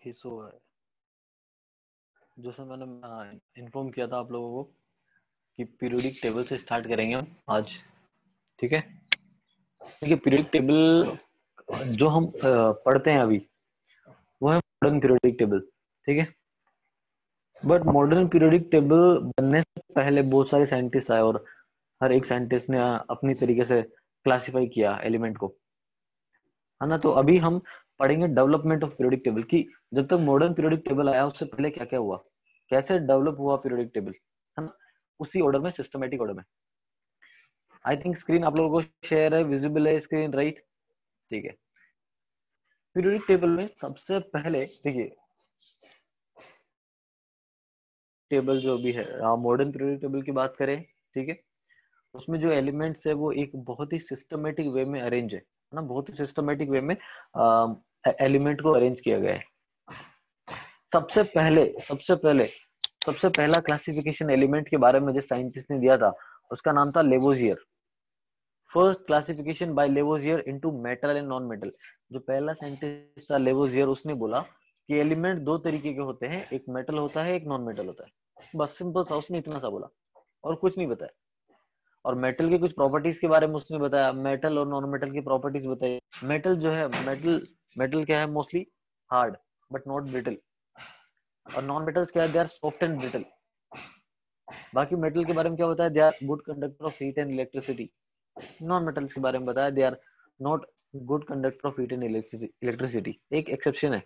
कि सो जैसे मैंने इन्फॉर्म किया था आप लोगों को कि पीरियोडिक टेबल से स्टार्ट करेंगे हम आज। ठीक है। देखिए पीरियोडिक टेबल जो हम पढ़ते हैं अभी वो है मॉडर्न पीरियोडिक टेबल। ठीक है। बट मॉडर्न पीरियोडिक टेबल बनने से पहले बहुत सारे साइंटिस्ट आए और हर एक साइंटिस्ट ने अपनी तरीके से क्लासिफाई किया एलिमेंट को, है ना। तो अभी हम पढ़ेंगे डेवलपमेंट ऑफ पीरियोडिक टेबल की जब तक मॉडर्न पीरियोडिक टेबल आया उससे पहले क्या क्या हुआ, कैसे डेवलप हुआ पीरियोडिक टेबल, है ना। उसी ऑर्डर में, सिस्टमेटिक ऑर्डर में। आई थिंक स्क्रीन आप लोगों को शेयर है, विजिबल है स्क्रीन, राइट। ठीक है। पीरियोडिक टेबल में सबसे पहले देखिए टेबल जो भी है, मॉडर्न पीरियोडिक टेबल की बात करें, ठीक है, उसमें जो एलिमेंट्स है वो एक बहुत ही सिस्टमेटिक वे में अरेंज है ना, बहुत ही सिस्टमेटिक वे में एलिमेंट को अरेंज किया गया है। सबसे पहले सबसे पहले सबसे पहला क्लासिफिकेशन एलिमेंट के बारे में जिस साइंटिस्ट ने दिया था उसका नाम था Lavoisier. First classification bye Lavoisier into metal and non metal. जो पहला साइंटिस्ट था लेवोजियर, उसने बोला कि एलिमेंट दो तरीके के होते हैं, एक मेटल होता है एक नॉन मेटल होता है। बस सिंपल सा उसने इतना सा बोला और कुछ नहीं बताया। और मेटल की कुछ प्रॉपर्टीज के बारे में उसने बताया, मेटल और नॉन मेटल की प्रॉपर्टीज बताई। मेटल जो है, मेटल मेटल क्या है, mostly hard but not brittle. और नॉन मेटल्स क्या है, they are soft and brittle. बाकी मेटल के बारे में क्या बताया, they are good conductor of heat and electricity. Non metals के बारे में बताया, they are not good conductor of heat and electricity. एक एक्सेप्शन है,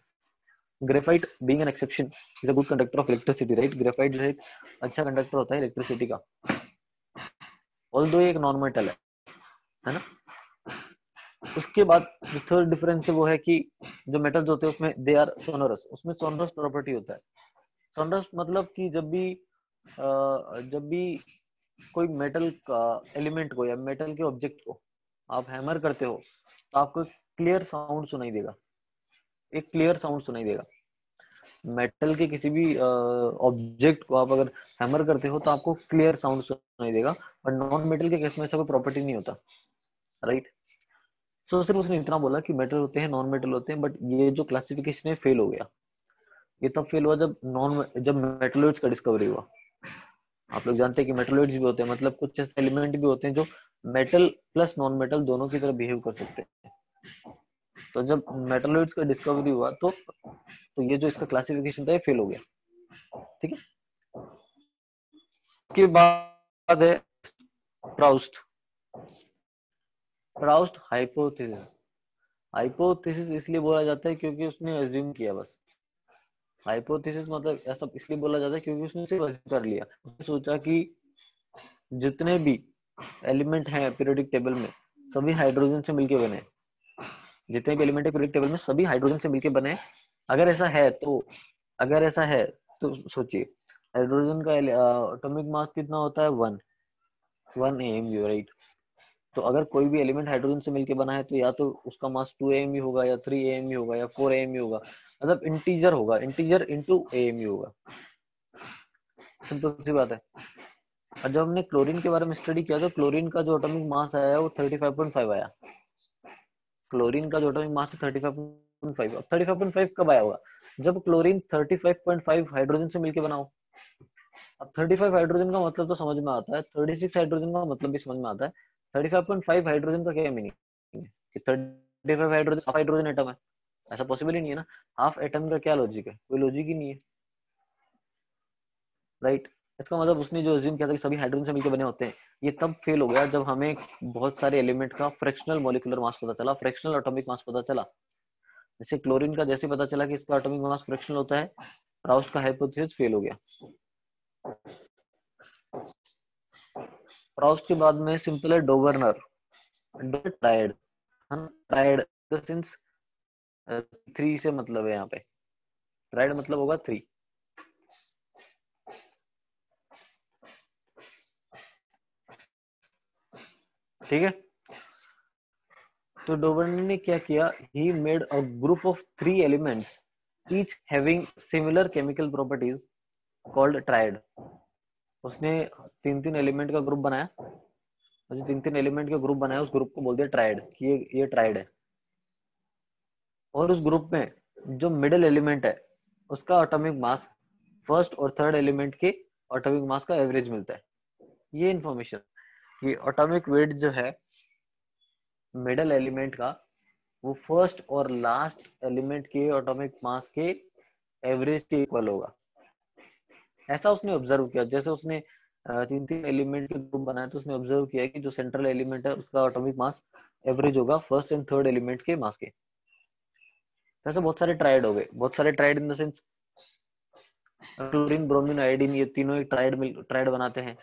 graphite being an exception is a good conductor of electricity, right. Graphite जो है एक अच्छा कंडक्टर होता है इलेक्ट्रिसिटी का, ऑल्दो एक नॉन मेटल है ना। उसके बाद जो थर्ड डिफरेंस है वो है कि जो मेटल्स होते हैं उसमें दे आर सोनरस, उसमें सोनरस प्रॉपर्टी होता है। सोनरस मतलब कि जब भी कोई मेटल का एलिमेंट को या मेटल के ऑब्जेक्ट को आप हैमर करते हो तो आपको क्लियर साउंड सुनाई देगा, एक क्लियर साउंड सुनाई देगा। मेटल के किसी भी ऑब्जेक्ट को आप अगर हैमर करते हो तो आपको क्लियर साउंड सुनाई देगा, और नॉन मेटल के केस में ऐसा कोई प्रॉपर्टी नहीं होता, राइट। तो सिर्फ उसने इतना बोला कि मेटल होते हैं नॉन मेटल होते हैं, बट ये जो क्लासिफिकेशन है फेल हो गया। ये तब फेल हुआ जब मेटलोइड्स का डिस्कवरी हुआ। आप लोग जानते हैं कि मेटलोइड्स भी होते हैं, मतलब कुछ ऐसे एलिमेंट भी होते हैं जो मेटल प्लस नॉन मेटल दोनों की तरह बिहेव कर सकते हैं। तो जब मेटलोइड्स का डिस्कवरी हुआ तो ये जो इसका क्लासिफिकेशन था ये फेल हो गया। ठीक है। उसके बाद है प्राउस्ट। Proust hypothesis. हाइपोथेसिस इसलिए बोला जाता है क्योंकि उसने अज्यूम किया बस। हाइपोथेसिस मतलब ऐसा इसलिए बोला जाता है क्योंकि उसने सिर्फ अज्यूम कर लिया, उसने सोचा कि जितने भी एलिमेंट हैं पीरियोडिक टेबल में सभी हाइड्रोजन से मिलके बने। जितने भी एलिमेंट है पीरियोडिक टेबल में सभी हाइड्रोजन से मिलके बने। अगर ऐसा है तो अगर ऐसा है तो सोचिए, हाइड्रोजन का एटॉमिक मास कितना होता है, 1 AMU, राइट। तो अगर कोई भी एलिमेंट हाइड्रोजन से मिलके बना है तो या तो उसका मास 2 AMU होगा या 3 AMU होगा या 4 AMU होगा, मतलब इंटीजर होगा, इंटीजर इंटू AMU होगा। सिंपल सी बात है। और जब हमने क्लोरीन के बारे में स्टडी किया तो क्लोरीन का जो एटॉमिक मास आया वो 35.5 आया। क्लोरीन का जो एटॉमिक मास है 35.5। अब 35.5 कब आया होगा, जब क्लोरीन 35.5 हाइड्रोजन से मिलके बना हो। अब 35 हाइड्रोजन का मतलब तो समझ में आता है, 36 हाइड्रोजन का मतलब भी समझ में आता है। 35.5 हाइड्रोजन का क्या मीनिंग है कि 35 हाइड्रोजन हाफ हाइड्रोजन एटम है, ऐसा पॉसिबल ही नहीं है ना। हाफ एटम का क्या लॉजिक है, कोई लॉजिक ही नहीं है, राइट। इसका मतलब उसने जो अज्यूम किया था कि सभी हाइड्रोजन से मिलकर बने होते हैं, ये तब फेल हो गया जब हमें बहुत सारे एलिमेंट का फ्रैक्शनल मॉलिक्यूलर मास पता चला, फ्रैक्शनल एटॉमिक मास पता चला। जैसे क्लोरीन का जैसे पता चला कि इसका एटॉमिक मास फ्रैक्शनल होता है, प्राउस्ट का हाइपोथेसिस फेल हो गया। प्राउस्ट के बाद में सिंपल है डोवर्नर, ट्रायड, ट्रायड सिंस 3 से मतलब है यहाँ पे, ट्रायड मतलब होगा 3। ठीक है। तो डोवर्नर ने क्या किया, he made a group of 3 elements each having similar chemical properties called triad. उसने 3 एलिमेंट का ग्रुप बनाया, और जो 3 एलिमेंट का ग्रुप बनाया उस ग्रुप को बोल दिया ट्रायड कि ये ट्रायड है। और उस ग्रुप में जो मिडिल एलिमेंट है उसका एटॉमिक मास फर्स्ट और थर्ड एलिमेंट के एटॉमिक मास का एवरेज मिलता है। ये इंफॉर्मेशन, ये एटॉमिक वेट जो है मिडल एलिमेंट का, वो फर्स्ट और लास्ट एलिमेंट के एटॉमिक मास के एवरेज के इक्वल होगा। ऐसा उसने ऑब्जर्व किया। जैसे उसने तीन तीन एलिमेंट के ग्रुप बनाए, तो उसने ऑब्जर्व किया कि जो सेंट्रल एलिमेंट है उसका एटॉमिक मास एवरेज होगा फर्स्ट एंड थर्ड एलिमेंट के मास के। ऐसे बहुत सारे ट्राइड हो गए, बहुत सारे tried in the sense chlorine, bromine, iodine, ये तीनों एक ट्राइड बनाते हैं।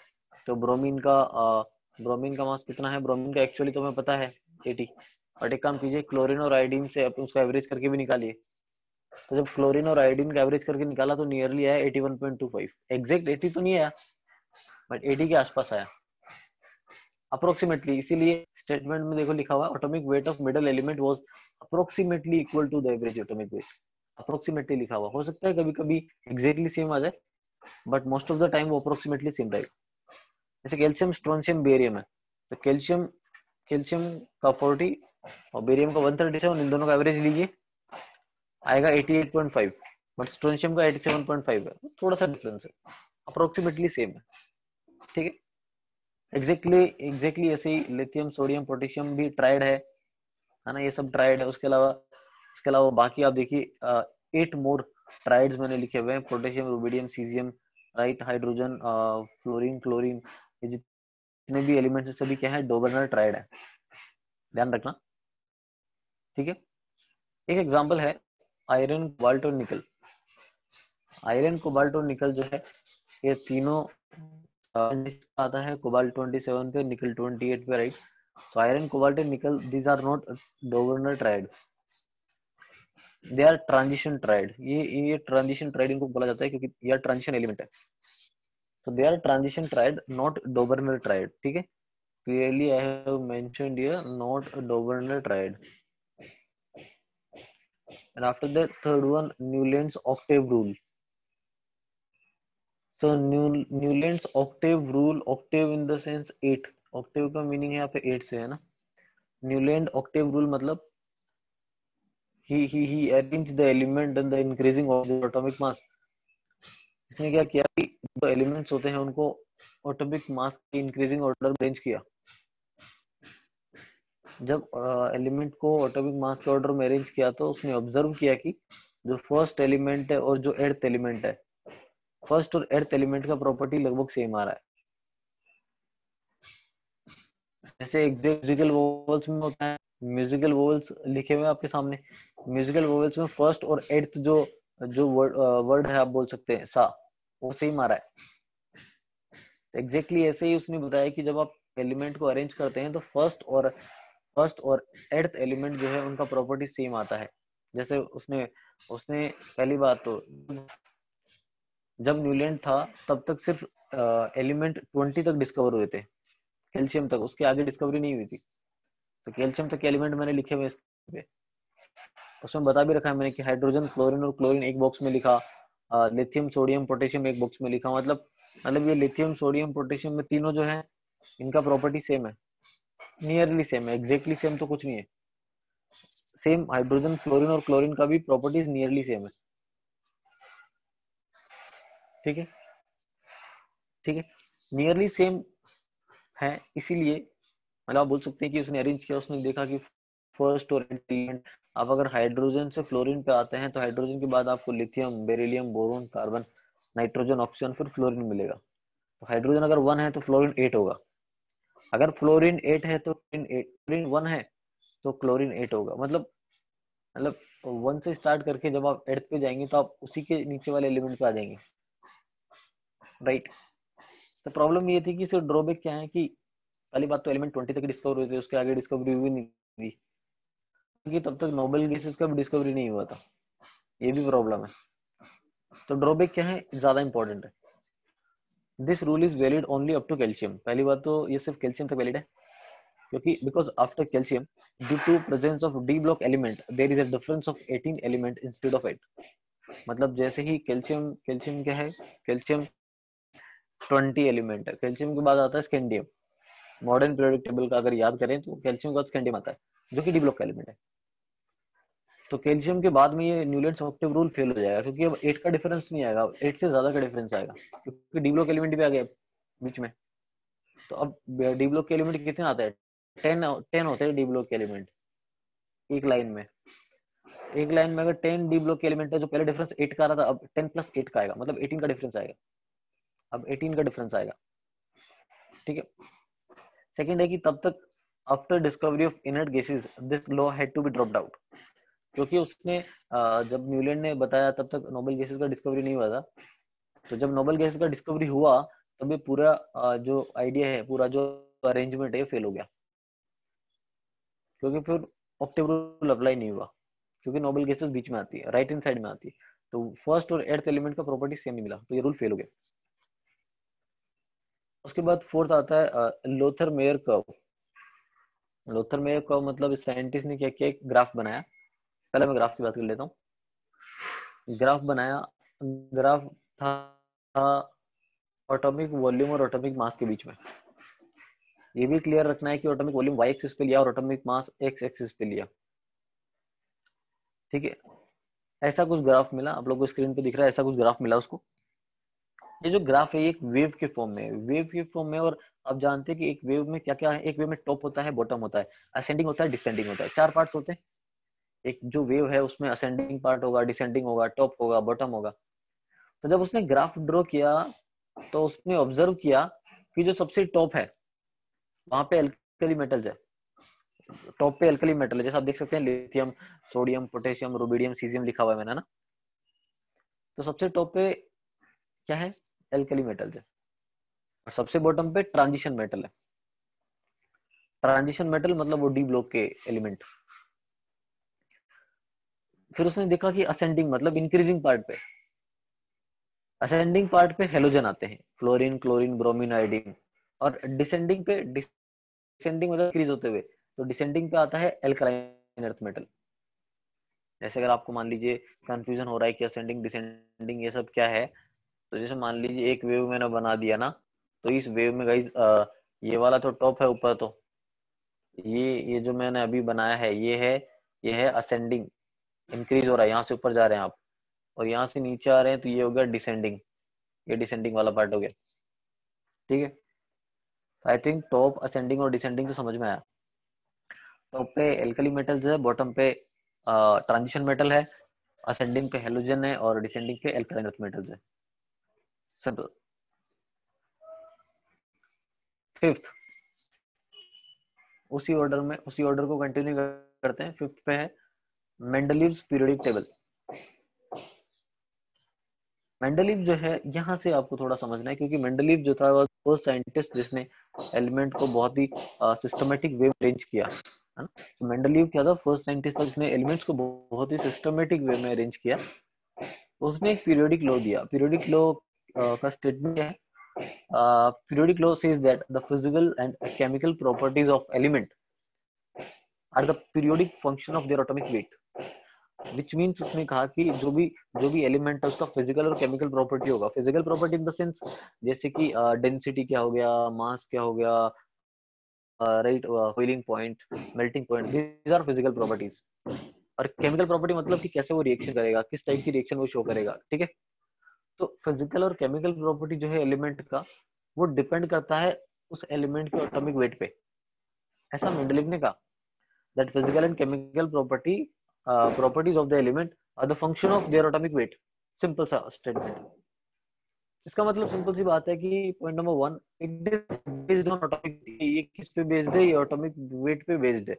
तो ब्रोमीन का मास कितना है? ब्रोमीन का एक्चुअली तो हमें पता है 80, बट एक काम कीजिए, क्लोरीन और आयोडीन से आप उसका एवरेज करके भी निकालिए। तो जब क्लोरीन और आयोडीन का एवरेज करके निकाला तो नियरली आया 81.25। एग्जैक्ट 80 तो नहीं आया, बट 80 के आसपास आया अप्रोक्सीमेटली। इसीलिए स्टेटमेंट में देखो लिखा हुआ, atomic weight of middle element was approximately equal to the average atomic weight. Approximately लिखा हुआ, हो सकता है कभी कभी एग्जैक्टली सेम आ जाए, but most of the time वो अप्रोक्सीमेटली सेम रहेगा। जैसे कैल्शियम, स्ट्रोंशियम, बेरियम है, तो कैल्शियम कैल्शियम का 40 और बेरियम का 137, इन दोनों का एवरेज लीजिए, आएगा 88.5, बट स्ट्रोंशियम का 87.5 है, थोड़ा सा डिफरेंस है, अप्रोक्सीमेटली सेम है। ठीक है, एग्जैक्टली ऐसे ही लिथियम, सोडियम, पोटेशियम भी ट्राइड है ना, ये सब ट्राइड है। उसके अलावा बाकी आप देखिए 8 मोर ट्राइड्स मैंने लिखे हुए हैं, potassium, rubidium, caesium, right, hydrogen, fluorine, chlorine, ये जितने भी एलिमेंट्स है सभी क्या है? डोबरनर ट्राइड है, ध्यान रखना। ठीक है, एक एग्जांपल है आयरन, कोबाल्ट और निकल। आयरन, कोबाल्ट और निकल जो है, ये तीनों आता है कोबाल्ट 27 पे, निकल 28 पे, right. So iron, cobalt and nickel, these are not Dobereiner triad, they are transition triad. ये ट्रांजिशन ट्राइड इनको बोला जाता है क्योंकि ये ट्रांजिशन एलिमेंट है। तो they are transition triad, not Dobereiner triad. ठीक है, clearly I have mentioned here, not Dobereiner triad. And after that third one, Newlands octave rule. So Newlands octave rule, octave in the sense 8, octave का meaning है यहाँ पे 8 से, है ना। Newland octave rule मतलब he arranged the element and the increasing of the atomic mass। इसने क्या किया कि जो एलिमेंट्स होते हैं उनको एटॉमिक मास के इंक्रीजिंग ऑर्डर में अरेंज किया। जब एलिमेंट को एटॉमिक मास के ऑर्डर में अरेंज किया तो उसने ऑब्जर्व किया कि जो फर्स्ट एलिमेंट है और जो एर्थ एलिमेंट है, फर्स्ट और एर्थ एलिमेंट का प्रॉपर्टी लगभग सेम आ रहा है। जैसे म्यूजिकल वोवल्स में होता है, म्यूजिकल वोवल्स लिखे हुए आपके सामने, म्यूजिकल वोवल्स में फर्स्ट और एट्थ जो जो वर्ड है, आप बोल सकते हैं सा, वो सेम आ रहा है। एग्जैक्टली ऐसे ही उसने बताया कि जब आप एलिमेंट को अरेंज करते हैं तो फर्स्ट और एट्थ एलिमेंट जो है उनका प्रॉपर्टी सेम आता है। जैसे उसने उसने पहली बात तो, जब न्यूलैंड था तब तक सिर्फ एलिमेंट 20 तक डिस्कवर हुए थे, कैल्शियम तक, उसके आगे डिस्कवरी नहीं हुई थी। तो कैल्शियम तक के एलिमेंट मैंने लिखे हुए इस पे, उसमें बता भी रखा है मैंने कि हाइड्रोजन, फ्लोरीन और क्लोरीन एक बॉक्स में लिखा, लिथियम, सोडियम, पोटेशियम एक बॉक्स में लिखा। मतलब ये लिथियम, सोडियम, पोटेशियम में तीनों जो है इनका प्रॉपर्टी सेम है, नियरली सेम है, एग्जैक्टली सेम तो कुछ नहीं है। सेम हाइड्रोजन, फ्लोरीन और क्लोरीन का भी प्रॉपर्टीज नियरली सेम है। ठीक है, ठीक है, नियरली सेम है, इसीलिए मतलब आप बोल सकते हैं कि उसने अरेंज किया, उसने देखा कि फर्स्ट और एलिमेंट, आप अगर हाइड्रोजन से फ्लोरीन पे आते हैं तो हाइड्रोजन के बाद आपको lithium, beryllium, boron, carbon, nitrogen, oxygen, फिर फ्लोरीन मिलेगा। तो हाइड्रोजन अगर 1 है तो फ्लोरीन 8 होगा, अगर फ्लोरीन 8 है तो फ्लोरीन 1 है तो क्लोरीन 8 होगा। मतलब 1 से स्टार्ट करके जब आप एर्थ पे जाएंगे तो आप उसी के नीचे वाले एलिमेंट पे आ जाएंगे, राइट। तो प्रॉब्लम ये थी कि सिर्फ ड्रॉबैक क्या है कि पहली बात तो एलिमेंट 20 तक डिस्कवर हुए थे, उसके आगे डिस्कवरी हुई नहीं थी, क्योंकि तब तक नोबेल गैसेस का भी डिस्कवरी नहीं हुआ था, ये भी प्रॉब्लम है। तो ड्रॉबैक क्या है, ज्यादा इंपॉर्टेंट है। This rule is valid only up to calcium. पहली बात तो ये सिर्फ कैल्शियम तक वैलिड है, क्योंकि because after calcium, due to presence of D block element, there is a difference of 18 element instead of 8। मतलब जैसे ही कैल्शियम कैल्शियम क्या है, कैल्शियम 20 एलिमेंट है, कैल्शियम के बाद आता है स्कैंडियम। मॉडर्न पीरियोडिक टेबल का अगर याद करें तो कैल्शियम के बाद स्कैंडियम आता है, जो कि डी ब्लॉक का एलिमेंट है। तो कैल्शियम के बाद में ये न्यूलैंड्स ऑक्टेव रूल फेल हो जाएगा, क्योंकि अब 8 का डिफरेंस नहीं आएगा, 8 से ज्यादा का डिफरेंस आएगा, क्योंकि डी ब्लॉक एलिमेंट भी आ गया बीच में। तो अब डी ब्लॉक के एलिमेंट कितने आता है, 10 होते हैं डी ब्लॉक के एलिमेंट एक लाइन में। एक लाइन में अगर 10 डी ब्लॉक के एलिमेंट है, जो पहले डिफरेंस 8 का आ रहा था, अब 10 प्लस 8 का आएगा, मतलब 18 का डिफरेंस आएगा। अब 18 का डिफरेंस आएगा, ठीक है। सेकंड है कि तब तक after discovery of inert gases this law had to be dropped out, क्योंकि उसने जब न्यूलैंड ने बताया तब तक नोबेल गैसेस का डिस्कवरी नहीं हुआ था। तो जब नोबेल गैसेस का डिस्कवरी हुआ, तब ये पूरा जो आइडिया है, पूरा जो अरेंजमेंट है, फेल हो गया, क्योंकि फिर ऑक्टेव रूल अप्लाई नहीं हुआ, क्योंकि नोबेल गैसेस बीच में आती है, राइट हैंड साइड में आती है। तो फर्स्ट और एर्थ एलिमेंट का प्रॉपर्टी सेम नहीं मिला, तो ये रूल फेल हो गया। उसके बाद फोर्थ आता है Lothar Meyer curve. Lothar Meyer curve मतलब इस साइंटिस्ट ने क्या किया, एक ग्राफ बनाया। पहले मैं ग्राफ की बात कर लेता हूँ। ग्राफ बनाया, ग्राफ था एटॉमिक वॉल्यूम और एटॉमिक मास के बीच में। ये भी क्लियर रखना है कि एटॉमिक वॉल्यूम वाई एक्सिस पे लिया और एटॉमिक मास एक्स एक्सिस पे लिया, ठीक है। ऐसा कुछ ग्राफ मिला, आप लोग को स्क्रीन पे दिख रहा है, ऐसा कुछ ग्राफ मिला उसको। ये जो ग्राफ है, ये एक वेव के फॉर्म में है, वेव के फॉर्म में। और आप जानते हैं कि एक वेव में क्या क्या है, एक वेव में टॉप होता है, बॉटम होता है, असेंडिंग होता है, डिसेंडिंग होता है, 4 पार्ट्स होते हैं। एक जो वेव है उसमें असेंडिंग पार्ट होगा, डिसेंडिंग होगा, टॉप होगा, बॉटम होगा। तो जब उसने ग्राफ ड्रॉ किया, तो उसने ऑब्जर्व किया कि जो सबसे टॉप है वहां पे एल्कली मेटल्स है, टॉप पे एल्कली मेटल है, जैसे आप देख सकते हैं lithium, sodium, potassium, rubidium, caesium लिखा हुआ है मैंने ना। तो सबसे टॉप पे क्या है, एल्कली मेटल्स है, और सबसे बॉटम पे ट्रांजिशन मेटल है। ट्रांजिशन मेटल मतलब वो डी ब्लॉक के एलिमेंट। फिर उसने देखा कि असेंडिंग मतलब इंक्रीजिंग पार्ट पे, असेंडिंग पार्ट पे हेलोजन आते हैं, फ्लोरीन, क्लोरीन, ब्रोमीन, आयोडीन। और डिसेंडिंग पे, डिसेंडिंग मतलब इंक्रीज होते हुए, तो डिसेंडिंग पे आता है एल्कलाइन अर्थ मेटल। जैसे अगर आपको मान लीजिए कंफ्यूजन हो रहा है कि असेंडिंग डिसेंडिंग ये सब क्या है, तो जैसे मान लीजिए एक वेव मैंने बना दिया ना, तो इस वेव में गाइस ये वाला तो टॉप है ऊपर, तो ये जो मैंने अभी बनाया है, ये है असेंडिंग, इंक्रीज हो रहा है, यहाँ से ऊपर जा रहे हैं आप, और यहाँ से नीचे आ रहे हैं, तो ये हो गया डिसेंडिंग, ये डिसेंडिंग वाला पार्ट हो गया, ठीक है। आई थिंक टॉप, असेंडिंग और डिसेंडिंग तो समझ में आया। टॉप पे एल्कली मेटल्स है, बॉटम पे ट्रांजिशन मेटल है, असेंडिंग पे हेलोजन है, और डिसेंडिंग पे एल्कलाइन अर्थ मेटल्स है। सिंपल। फिफ्थ, उसी ऑर्डर को कंटिन्यू करते हैं। फिफ्थ पे है मेंडलीव्स पीरियोडिक टेबल। मेंडलीव जो है, यहाँ से आपको थोड़ा समझना है, क्योंकि मेंडलीव जो था वो फर्स्ट साइंटिस्ट जिसने एलिमेंट को बहुत ही सिस्टमेटिक वे में अरेंज किया, है ना। तो मेंडलीव क्या था, फर्स्ट साइंटिस्ट था जिसने एलिमेंट्स को बहुत ही सिस्टमेटिक वे में अरेंज किया। उसने एक पीरियोडिक लॉ दिया। पीरियोडिक लॉ का स्टेटमेंट है, periodic law says that the physical and chemical properties of element are the periodic function of their atomic weight, which means उसने कहा कि जो भी एलिमेंट है उसका फिजिकल और केमिकल प्रॉपर्टी होगा। Physical property in the sense, जैसे कि डेंसिटी क्या हो गया, मास क्या हो गया, right, boiling point, melting point, these are physical properties. और केमिकल प्रॉपर्टी मतलब कि कैसे वो रिएक्शन करेगा, किस टाइप की रिएक्शन वो शो करेगा, ठीक है। तो फिजिकल और केमिकल प्रॉपर्टी जो है एलिमेंट का, वो डिपेंड करता है उस एलिमेंट के एटॉमिक वेट पे, ऐसा मेंडलीव ने कहा। That physical and chemical properties of the element are the function of their atomic weight. Simple सा स्टेटमेंट। इसका मतलब सिंपल सी बात है कि point number 1, it is based on atomic, ये किस पे बेस्ड है, ये एटॉमिक वेट पे बेस्ड है।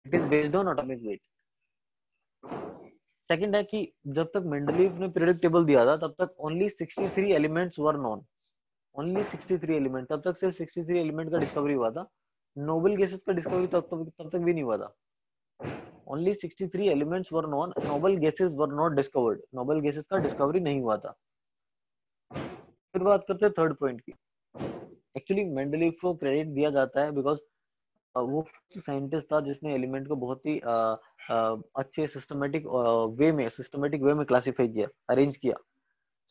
It is based on atomic weight. Second है कि जब तक मेंडलीव ने पीरियोडिक टेबल दिया था, तब तक only 63 elements were known. Only 63 element, तब तक सिर्फ 63 एलिमेंट का डिस्कवरी हुआ था। नोबेल गैसेस का डिस्कवरी तब तक भी नहीं हुआ था। Only 63 elements were known, noble gases were not discovered, noble gases का डिस्कवरी नहीं हुआ था। फिर बात करते हैं थर्ड पॉइंट की। एक्चुअली मेंडलीव को क्रेडिट दिया जाता है बिकॉज वो साइंटिस्ट था जिसने एलिमेंट को बहुत ही अच्छे सिस्टमेटिक वे में क्लासिफाई किया, अरेंज किया।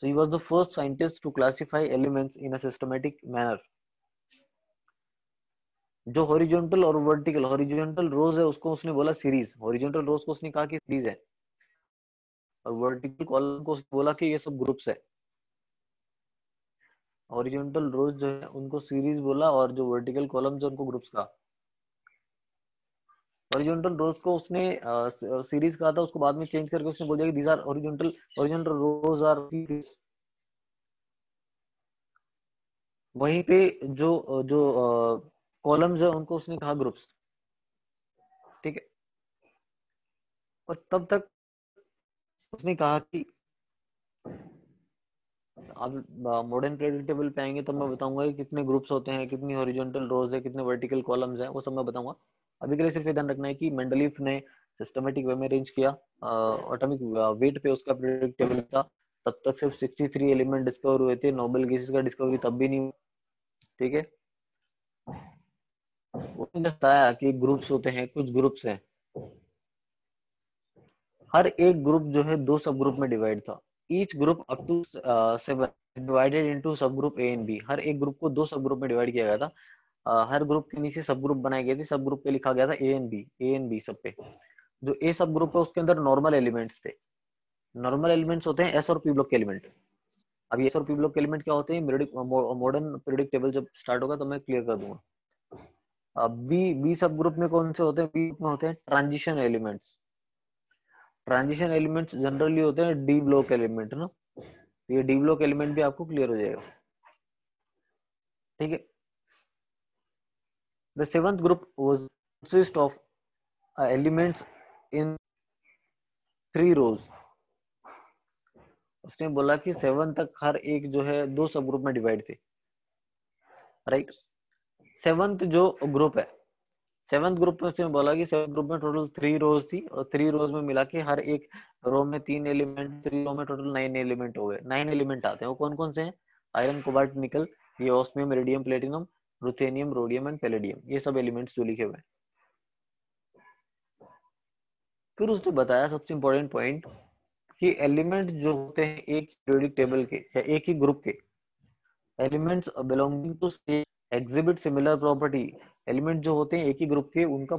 So he was the first scientist to classify elements in a systematic manner. जो हॉरिजॉन्टल और वर्टिकल, हॉरिजॉन्टल रोज है उसको उसने बोला सीरीज, हॉरिजॉन्टल रोज को उसने कहा कि सीरीज है, और वर्टिकल कॉलम को उसने बोला कि ये सब ग्रुप्स है। हॉरिजॉन्टल रोज जो है उनको सीरीज बोला, और जो वर्टिकल कॉलम जो उनको ग्रुप्स कहा। हॉरिजॉन्टल रोज को उसने सीरीज कहा था, उसको बाद में चेंज करके उसने बोल दिया कि these are horizontal, horizontal rows are series. वहीं पे जो जो कॉलम्स है उनको उसने कहा ग्रुप्स। ठीक है। और तब तक उसने कहा कि अब मॉडर्न पीरियोडिक टेबल पे आएंगे, तब मैं बताऊंगा कि कितने ग्रुप्स होते हैं, कितनी हॉरिजॉन्टल रोज है, कितने वर्टिकल कॉलम्स हैं, वो सब मैं बताऊंगा। अभी के लिए सिर्फ ये ध्यान रखना है कि मेंडलीफ ने सिस्टमेटिक वे में अरेंज किया एटॉमिक वेट पे उसका पीरियोडिक टेबल था। तब तक सिर्फ 63 एलिमेंट डिस्कवर हुए थे, नोबेल गैसेस का डिस्कवरी तब भी नहीं हुआ। ठीक है। उसने बताया कि ग्रुप्स होते हैं, कुछ ग्रुप्स हैं, हर एक ग्रुप जो है दो सब ग्रुप में डिवाइड था। Each group up to 7 divided into sub group A and B. हर एक ग्रुप को दो सब ग्रुप में डिवाइड किया गया था। हर ग्रुप के नीचे सब ग्रुप बनाए गए थे, सब ग्रुप पे लिखा गया था A and B, A and B sub पे। जो ए सब ग्रुप है उसके अंदर नॉर्मल एलिमेंट्स थे। नॉर्मल एलिमेंट्स होते हैं एस और पी ब्लॉक के एलिमेंट। अब ये एस और पी ब्लॉक के एलिमेंट क्या होते हैं, मॉडर्न पीरियोडिक टेबल जब स्टार्ट होगा तो मैं क्लियर कर दूंगा। अब बी बी सब ग्रुप में कौन से होते हैं, बी में होते हैं transition elements. Transition elements generally होते हैं डी ब्लॉक एलिमेंट ना। ये डी ब्लॉक एलिमेंट भी आपको क्लियर हो जाएगा। ठीक है। The seventh group was consist of elements in 3 रोज। उसने बोला कि 7 तक हर एक जो है दो सब ग्रुप में डिवाइड थे। राइट। सेवंथ जो ग्रुप है, सेवंथ ग्रुप में उसने बोला कि सेवंथ ग्रुप में टोटल 3 रोज थी, और 3 रोज में मिला के हर एक रो में 3 एलिमेंट, 3 रो में टोटल 9 एलिमेंट हो गए। 9 एलिमेंट आते हैं, वो कौन कौन से हैं? आयरन, कोबाल्ट, निकल, ये osmium, iridium, platinum, ruthenium, rhodium and palladium, ये सब एलिमेंट्स जो लिखे हुए हैं। फिर उसने बताया सबसे इंपॉर्टेंट पॉइंट कि एलिमेंट जो होते हैं एक पीरियोडिक टेबल के या एक ही ग्रुप के, elements belonging to exhibit similar property. Element जो होते हैं एक ही ग्रुप के, उनका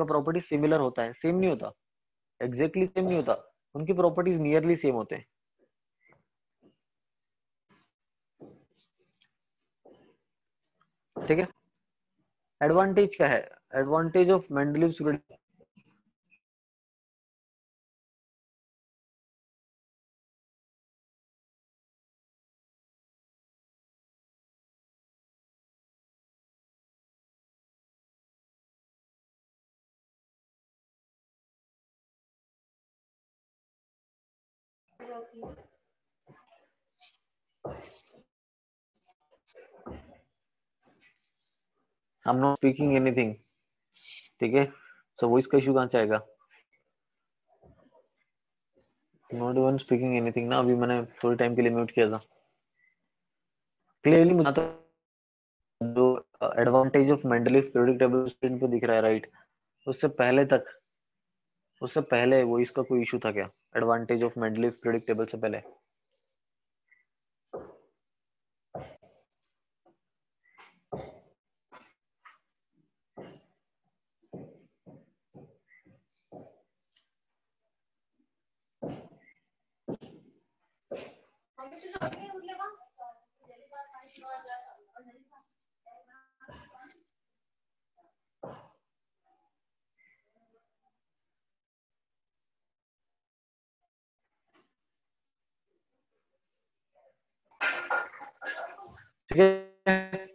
प्रॉपर्टी सिमिलर होता है, सेम नहीं होता, एग्जैक्टली सेम नहीं होता, उनकी प्रॉपर्टीज नियरली सेम होते हैं। ठीक है। एडवांटेज क्या है? Advantage of Mendeleev's. I am not speaking anything. ठीक है। सो वॉइस का इशू कहाँ से आएगा? नॉट इवन स्पीकिंग एनीथिंग ना, अभी मैंने थोड़ी टाइम के लिए म्यूट किया था। क्लियरली मुझे तो जो advantage of Mendeleev periodic table screen पे दिख रहा है, राइट? उससे पहले तक, उससे पहले वो इसका कोई इशू था क्या? Advantage of Mendeleev periodic table से पहले? ठीक है।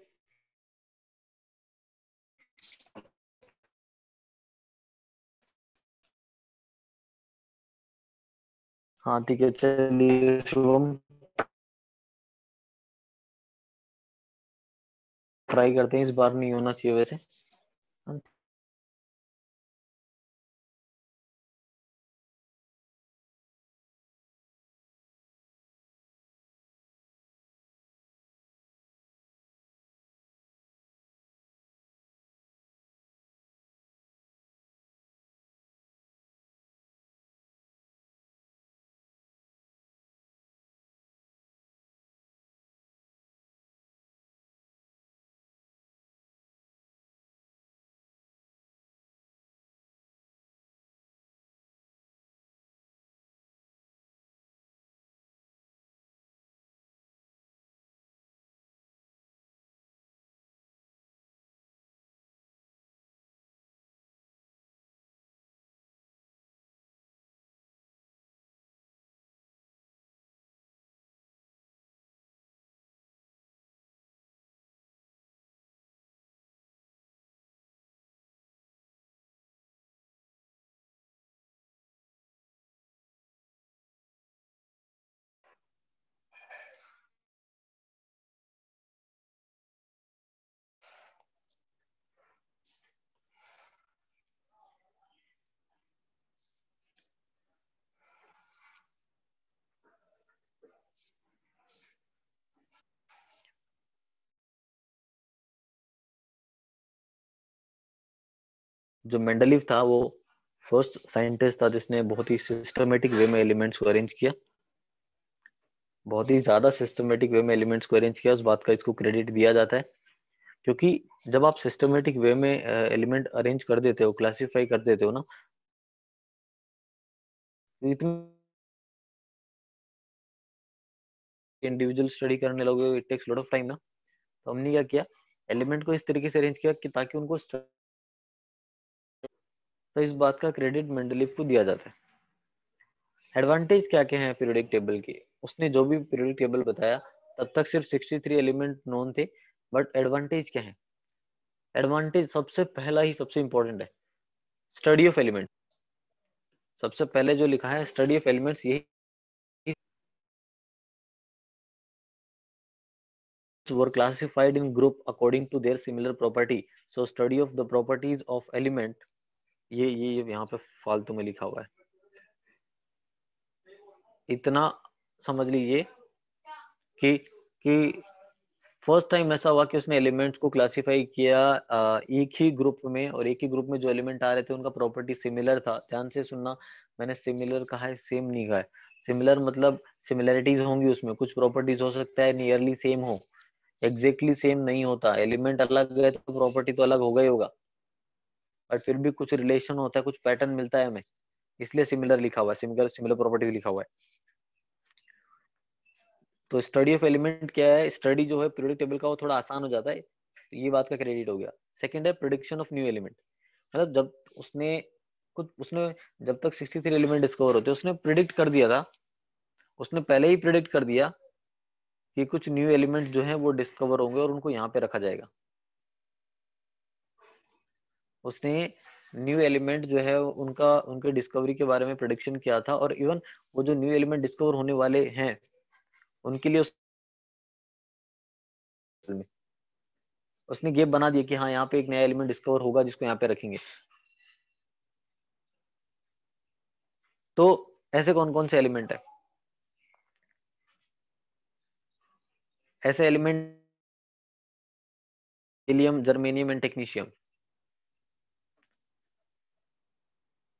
हाँ ठीक है, चलिए शुभम, ट्राई करते हैं, इस बार नहीं होना चाहिए वैसे। जो मेंडलीव था वो फर्स्ट साइंटिस्ट था जिसने बहुत ही सिस्टमेटिक वे में एलिमेंट्स को अरेंज किया, बहुत ही ज्यादा सिस्टमेटिक वे में एलिमेंट्स को अरेंज किया। उस बात का इसको क्रेडिट दिया जाता है, क्योंकि जब आप सिस्टमेटिक वे में एलिमेंट अरेंज कर देते हो, क्लासिफाई कर देते हो ना, तो इतनी इंडिविजुअल स्टडी करने लोगे, it takes lot of time ना। तो हमने क्या किया, एलिमेंट को इस तरीके से अरेंज किया कि ताकि उनको तो इस बात का क्रेडिट मेंडलीव को दिया जाता है। एडवांटेज क्या क्या है पीरियोडिक टेबल के, उसने जो भी पीरियोडिक टेबल बताया तब तक सिर्फ 63 एलिमेंट नोन थे, बट एडवांटेज क्या है? एडवांटेज सबसे पहला ही सबसे इंपॉर्टेंट है, स्टडी ऑफ एलिमेंट। सबसे पहले जो लिखा है स्टडी ऑफ एलिमेंट्स, यही were classified in group according to their similar property, so study of the properties of element। ये यहाँ पे फालतू में लिखा हुआ है, इतना समझ लीजिए कि फर्स्ट टाइम ऐसा हुआ कि उसने एलिमेंट्स को क्लासिफाई किया एक ही ग्रुप में, और एक ही ग्रुप में जो एलिमेंट आ रहे थे उनका प्रॉपर्टी सिमिलर था। ध्यान से सुनना, मैंने सिमिलर कहा है, सेम नहीं कहा है। सिमिलर मतलब सिमिलरिटीज होंगी, उसमें कुछ प्रॉपर्टीज हो सकता है नियरली सेम हो, एग्जैक्टली सेम नहीं होता। एलिमेंट अलग है तो प्रॉपर्टी तो अलग होगा ही होगा, बट फिर भी कुछ रिलेशन होता है, कुछ पैटर्न मिलता है हमें, इसलिए सिमिलर लिखा हुआ है, सिमिलर सिमिलर प्रॉपर्टीज लिखा हुआ है। तो स्टडी ऑफ एलिमेंट क्या है, स्टडी जो है पीरियोडिक टेबल का वो थोड़ा आसान हो जाता है, ये बात का क्रेडिट हो गया। सेकंड है प्रिडिक्शन ऑफ न्यू एलिमेंट, मतलब जब उसने जब तक 63 एलिमेंट डिस्कवर होते उसने प्रिडिक्ट कर दिया था, उसने पहले ही प्रिडिक्ट कर दिया कि कुछ न्यू एलिमेंट जो है वो डिस्कवर होंगे और उनको यहाँ पे रखा जाएगा। उसने न्यू एलिमेंट जो है उनका उनके डिस्कवरी के बारे में प्रिडिक्शन किया था, और इवन वो जो न्यू एलिमेंट डिस्कवर होने वाले हैं उनके लिए उसने गेप बना दिया कि हाँ यहाँ पे एक नया एलिमेंट डिस्कवर होगा जिसको यहाँ पे रखेंगे। तो ऐसे कौन कौन से एलिमेंट है, ऐसे element gallium, germanium and technetium.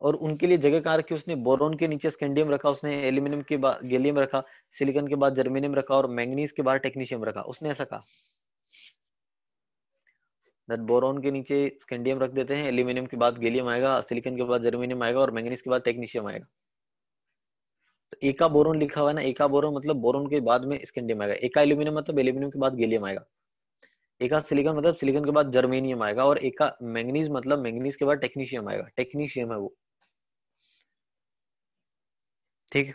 और उनके लिए जगह कहाँ रखी उसने, बोरोन के नीचे स्कैंडियम रखा उसने, एल्यूमिनियम के बाद गैलियम रखा, सिलिकॉन के बाद जर्मेनियम रखा, और मैंगनीज के बाद टेक्नीशियम रखा। उसने ऐसा कहा दैट बोरोन के नीचे स्कैंडियम रख देते हैं, एल्यूमिनियम के बाद गैलियम आएगा, सिलिकॉन के बाद जर्मेनियम आएगा, और मैंगनीज के बाद टेक्नीशियम आएगा। तो एका बोरोन लिखा हुआ है ना, एका बोरोन मतलब बोरोन के बाद में स्कैंडियम आएगा, एका एल्यूमिनियम मतलब एल्यूमिनियम के बाद गैलियम आएगा, एका सिलिकॉन मतलब सिलिकॉन के बाद जर्मेनियम आएगा, और एका मैंगनीज मतलब मैंगनीज के बाद टेक्नीशियम आएगा। टेक्नीशियम है वो, ठीक है।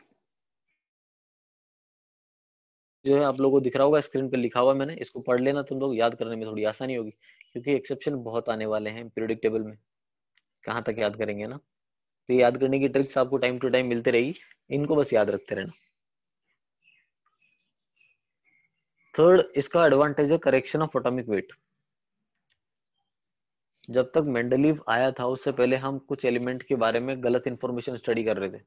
जो है आप लोगों को दिख रहा होगा स्क्रीन पे लिखा हुआ, मैंने इसको पढ़ लेना, तुम लोग याद करने में थोड़ी आसानी होगी, क्योंकि एक्सेप्शन बहुत आने वाले हैं पीरियोडिक टेबल में, कहाँ तक याद करेंगे ना। तो याद करने की ट्रिक्स आपको टाइम टू टाइम मिलती रहेगी, इनको बस याद रखते रहना। थर्ड इसका एडवांटेज है करेक्शन ऑफ एटॉमिक वेट। जब तक मेंडलीव आया था उससे पहले हम कुछ एलिमेंट के बारे में गलत इंफॉर्मेशन स्टडी कर रहे थे,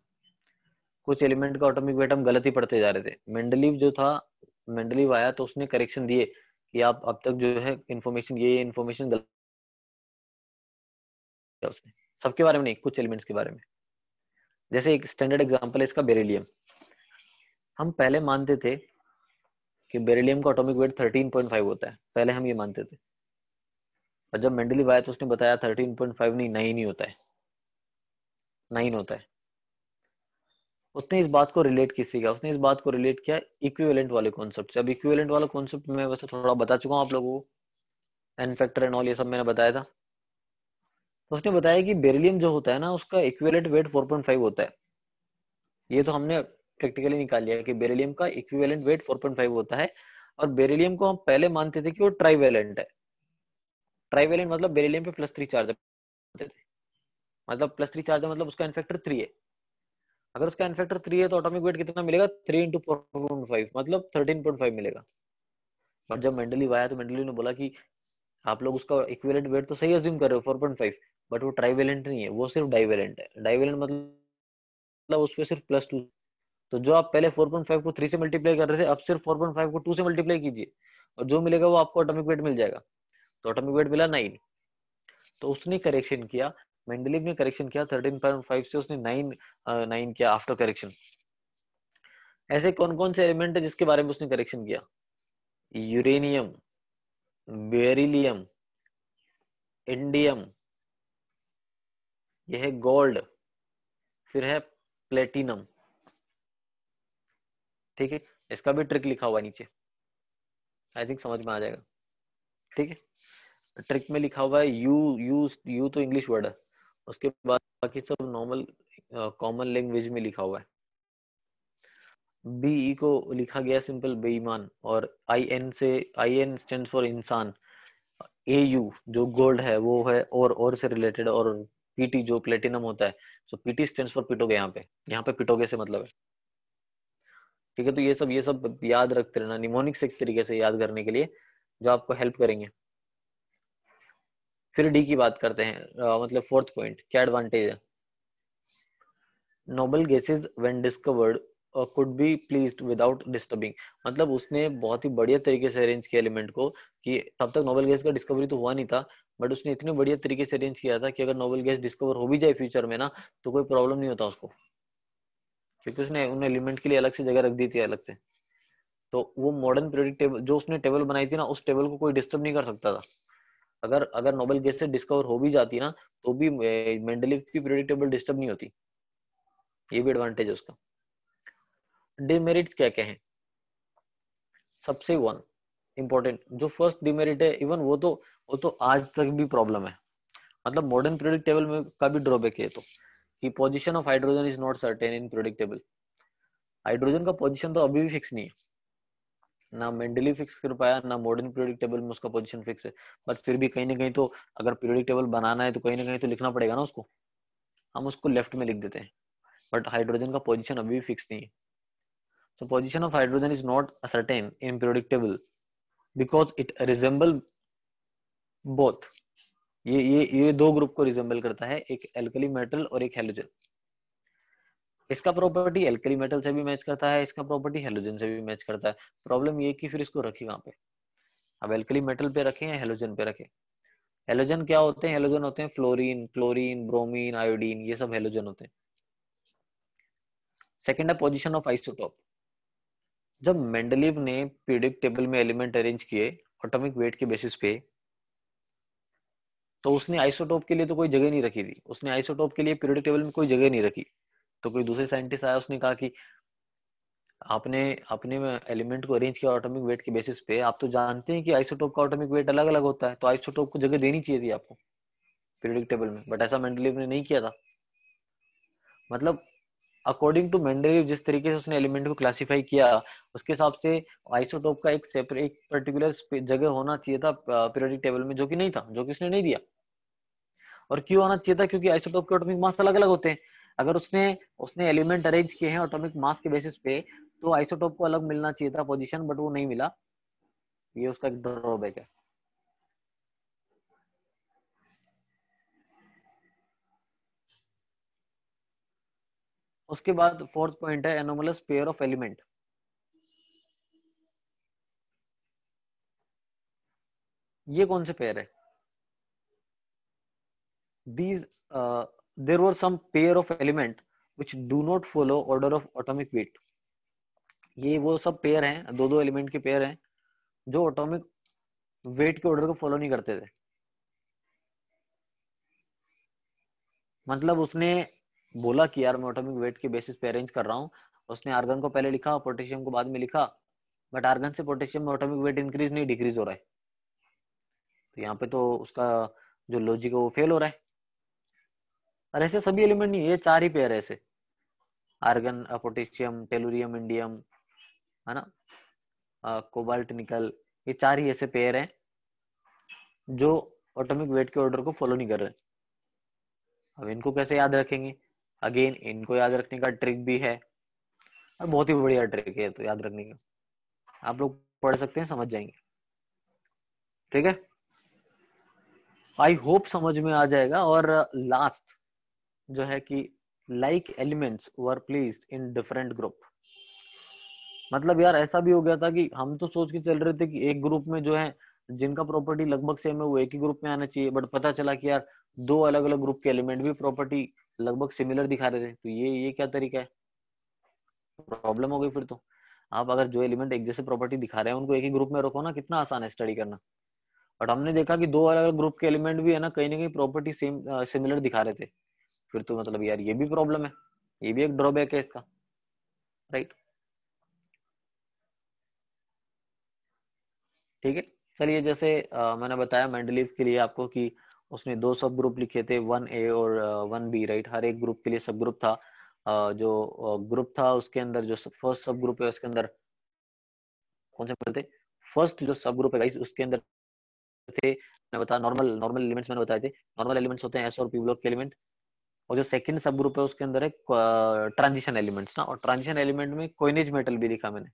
कुछ एलिमेंट का एटॉमिक वेट हम गलत ही पढ़ते जा रहे थे। मेंडलीव जो था, मेंडलीव आया तो उसने करेक्शन दिए कि आप अब तक जो है इन्फॉर्मेशन, ये इन्फॉर्मेशन गलत है। उसने सबके बारे में नहीं, कुछ एलिमेंट्स के बारे में। जैसे एक स्टैंडर्ड एग्जांपल है इसका बेरिलियम। हम पहले मानते थे कि बेरिलियम का एटॉमिक वेट 13.5 होता है, पहले हम ये मानते थे, और जब मेंडलीव आया तो उसने बताया 13.5 नहीं, 9 ही होता है, 9 होता है। उसने इस बात को रिलेट किसी का, उसने इस बात को रिलेट किया इक्विवेलेंट वाले कॉन्सेप्ट से। अब इक्विवेलेंट वाला कॉन्सेप्ट मैं वैसे थोड़ा बता चुका हूँ आप लोगों को, एन फैक्टर एंड ऑल ये सब मैंने बताया था। तो उसने बताया कि बेरिलियम जो होता है ना उसका इक्विवेलेंट वेट 4.5 होता है। ये तो हमने प्रैक्टिकली निकाल लिया कि बेरिलियम का इक्विवेलेंट वेट 4.5 होता है, और बेरिलियम को हम पहले मानते थे कि वो ट्राईवेलेंट है। ट्राईवेलेंट मतलब बेरिलियम पे +3 चार्ज है, मतलब +3 चार्ज है मतलब उसका इनफैक्टर 3 है। अगर उसका इनफैक्टर 3 है तो ऑटोमिक वेट कितना मिलेगा, 3 इंटू 4.5 मतलब 13.5 मिलेगा। और जब मेंडलीव आया तो मेंडलीव ने बोला कि आप लोग उसका इक्विवेलेंट वेट तो सही अज्यूम कर रहे हो 4.5, बट वो ट्राईवेलेंट नहीं है, वो सिर्फ डाईवेलेंट है। डाईवेलेंट मतलब उस पर सिर्फ +2। तो जो आप पहले 4.5 को 3 से मल्टीप्लाई कर रहे थे, अब सिर्फ 4.5 को 2 से मल्टीप्लाई कीजिए, और जो मिलेगा वो आपको ऑटोमिक वेट मिल जाएगा। तो ऑटोमिक वेट मिला 9। तो उसने करेक्शन किया मेंडलीव ने करेक्शन किया 13.5 से उसने 9 किया आफ्टर करेक्शन। ऐसे कौन कौन से एलिमेंट है जिसके बारे में उसने करेक्शन किया? यूरेनियम, बेरिलियम, इंडियम, यह है गोल्ड, फिर है प्लेटिनम। ठीक है, इसका भी ट्रिक लिखा हुआ नीचे, आई थिंक समझ में आ जाएगा। ठीक है, ट्रिक में लिखा हुआ है यू तो इंग्लिश वर्ड है, उसके बाद बाकी सब नॉर्मल कॉमन लैंग्वेज में लिखा हुआ है। बी को लिखा गया सिंपल बेईमान, और आई एन स्टैंड फॉर इंसान, ए यू जो गोल्ड है वो है और से रिलेटेड, और पीटी जो प्लेटिनम होता है, सो पीटी स्टैंड फॉर पिटोगे। यहाँ पे पिटोगे से मतलब है। ठीक है, तो ये सब याद रखते रहना निमोनिक्स एक तरीके से याद करने के लिए, जो आपको हेल्प करेंगे। फिर डी की बात करते हैं, मतलब फोर्थ पॉइंट क्या एडवांटेज है? Noble gases when discovered could be placed without disturbing. मतलब उसने बहुत ही बढ़िया तरीके से अरेंज किया एलिमेंट को, कि तब तक नोबल गैस का डिस्कवरी तो हुआ नहीं था, बट उसने इतने बढ़िया तरीके से अरेंज किया था कि अगर नोबल गैस डिस्कवर हो भी जाए फ्यूचर में ना, तो कोई प्रॉब्लम नहीं होता उसको, क्योंकि उसने उन एलिमेंट के लिए अलग से जगह रख दी थी अलग से। तो वो मॉडर्न पीरियोडिक टेबल जो उसने टेबल बनाई थी ना, उस टेबल को कोई डिस्टर्ब नहीं कर सकता था। अगर अगर नोबल गैस से डिस्कवर हो भी जाती ना, तो भी मेंडलीव की पीरियोडिक टेबल डिस्टर्ब नहीं होती। ये भी एडवांटेज है उसका। डिमेरिट्स क्या क्या है? सबसे वन इंपॉर्टेंट जो फर्स्ट डिमेरिट है, इवन वो तो आज तक भी प्रॉब्लम है। मतलब मॉडर्न पीरियोडिक टेबल में का भी ड्रॉबैक है, तो कि position of hydrogen is not certain in periodic table. Hydrogen का पोजीशन तो अभी भी फिक्स नहीं है, ना मेंडली फिक्स कर पाया, ना मॉडर्न पीरियोडिक टेबल में उसका पोजीशन फिक्स है। बट फिर भी कहीं ना कहीं तो, अगर पीरियोडिक टेबल बनाना है तो कहीं ना कहीं तो लिखना पड़ेगा ना उसको, हम उसको लेफ्ट में लिख देते हैं। बट हाइड्रोजन का पोजीशन अभी भी फिक्स नहीं है। So position of hydrogen is not certain in periodic table because it resemble both। ये दो ग्रुप को रिजेंबल करता है, एक एल्कली मेटल और एक हेलोजन। इसका प्रॉपर्टी एल्कली मेटल से भी मैच करता है, इसका प्रॉपर्टी हेलोजन से भी मैच करता है। प्रॉब्लम ये कि फिर इसको रखे कहाँ पे? अब एल्कली मेटल पे रखें या हेलोजन पे रखें? हेलोजन क्या होते हैं? हेलोजन होते हैं फ्लोरीन, क्लोरीन, ब्रोमीन, आयोडीन, ये सब हेलोजन होते हैं। सेकेंड है पोजिशन ऑफ आइसोटोप। जब मेंडलीव ने पीरियोडिक टेबल में एलिमेंट अरेंज किए एटॉमिक वेट के बेसिस पे, तो उसने आइसोटोप के लिए तो कोई जगह नहीं रखी थी, उसने आइसोटोप के लिए पीरियोडिक टेबल में कोई जगह नहीं रखी। तो कोई दूसरे साइंटिस्ट आया, उसने कहा कि आपने अपने एलिमेंट को अरेंज किया एटॉमिक वेट के बेसिस पे, आप तो जानते हैं कि आइसोटोप का एटॉमिक वेट अलग अलग होता है, तो आइसोटोप को जगह देनी चाहिए थी आपको पीरियोडिक टेबल में, बट ऐसा मेंडलीव ने नहीं किया था। मतलब अकॉर्डिंग टू मेंडलीव जिस तरीके से उसने एलिमेंट को क्लासिफाई किया, उसके हिसाब से आइसोटोप का एक सेपरेट एक पर्टिकुलर जगह होना चाहिए था पीरियोडिक टेबल में, जो कि नहीं था, जो कि उसने नहीं दिया। और क्यों आना चाहिए था? क्योंकि आइसोटोप के एटॉमिक मास अलग अलग होते हैं। अगर उसने उसने एलिमेंट अरेंज किए हैं एटॉमिक मास के बेसिस पे, तो आइसोटोप को अलग मिलना चाहिए था पोजीशन, बट वो नहीं मिला। ये उसका एक ड्रॉबैक है। उसके बाद फोर्थ पॉइंट है एनोमलस पेयर ऑफ एलिमेंट। ये कौन से पेयर है? these there were some pair of element which do not follow order of atomic weight। ये वो सब पेयर हैं, दो दो एलिमेंट के पेयर हैं जो एटॉमिक वेट के ऑर्डर को फॉलो नहीं करते थे। मतलब उसने बोला कि यार मैं एटॉमिक वेट के बेसिस पे अरेंज कर रहा हूँ, उसने आर्गन को पहले लिखा, पोटेशियम को बाद में लिखा, बट आर्गन से पोटेशियम में एटॉमिक वेट इंक्रीज नहीं डिक्रीज हो रहा है। तो यहाँ पे तो उसका जो लॉजिक है वो फेल हो रहा है। और ऐसे सभी एलिमेंट नहीं, ये चार ही पेयर है ऐसे, आर्गन, पोटेशियम, टेलुरियम, इंडियम, है ना, कोबाल्ट, निकल, ये चार ही ऐसे पेयर हैं जो एटॉमिक वेट के ऑर्डर को फॉलो नहीं कर रहे। अब इनको कैसे याद रखेंगे? अगेन इनको याद रखने का ट्रिक भी है, और बहुत ही बढ़िया ट्रिक है तो याद रखने का, आप लोग पढ़ सकते हैं, समझ जाएंगे। ठीक है, आई होप समझ में आ जाएगा। और लास्ट जो है कि like elements were placed in different group. मतलब यार ऐसा भी हो गया था कि हम तो सोच के चल रहे थे कि एक ग्रुप में जो है जिनका प्रॉपर्टी लगभग सेम है वो एक ही ग्रुप में आना चाहिए, बट पता चला कि यार दो अलग अलग ग्रुप के एलिमेंट भी प्रॉपर्टी लगभग सिमिलर दिखा रहे थे, तो ये क्या तरीका है, प्रॉब्लम हो गई फिर तो। आप अगर जो एलिमेंट एक जैसे प्रॉपर्टी दिखा रहे हैं उनको एक ही ग्रुप में रखो ना, कितना आसान है स्टडी करना। बट हमने देखा कि दो अलग अलग ग्रुप के एलिमेंट भी है ना कहीं ना कहीं प्रॉपर्टी सेम सिमिलर दिखा रहे थे, फिर तो मतलब यार ये भी प्रॉब्लम है, ये भी एक ड्रॉबैक है इसका, राइट। ठीक है, चलिए जैसे मैंने बताया मेंडलीव के लिए आपको कि उसने दो सब ग्रुप लिखे थे, 1A और 1B, राइट। हर एक ग्रुप के लिए सब ग्रुप था। जो ग्रुप था उसके अंदर जो फर्स्ट सब ग्रुप है उसके अंदर कौन से बोलते, फर्स्ट जो सब ग्रुप है guys, उसके अंदर थे, मैंने बताया नॉर्मल नॉर्मल एलिमेंट्स मैंने बताए थे। नॉर्मल एलिमेंट्स होते हैं एस और पी ब्लॉक के एलिमेंट। और जो सेकंड सब ग्रुप है उसके अंदर है ट्रांजिशन एलिमेंट्स ना, और ट्रांजिशन एलिमेंट में कोइनेज मेटल भी लिखा मैंने।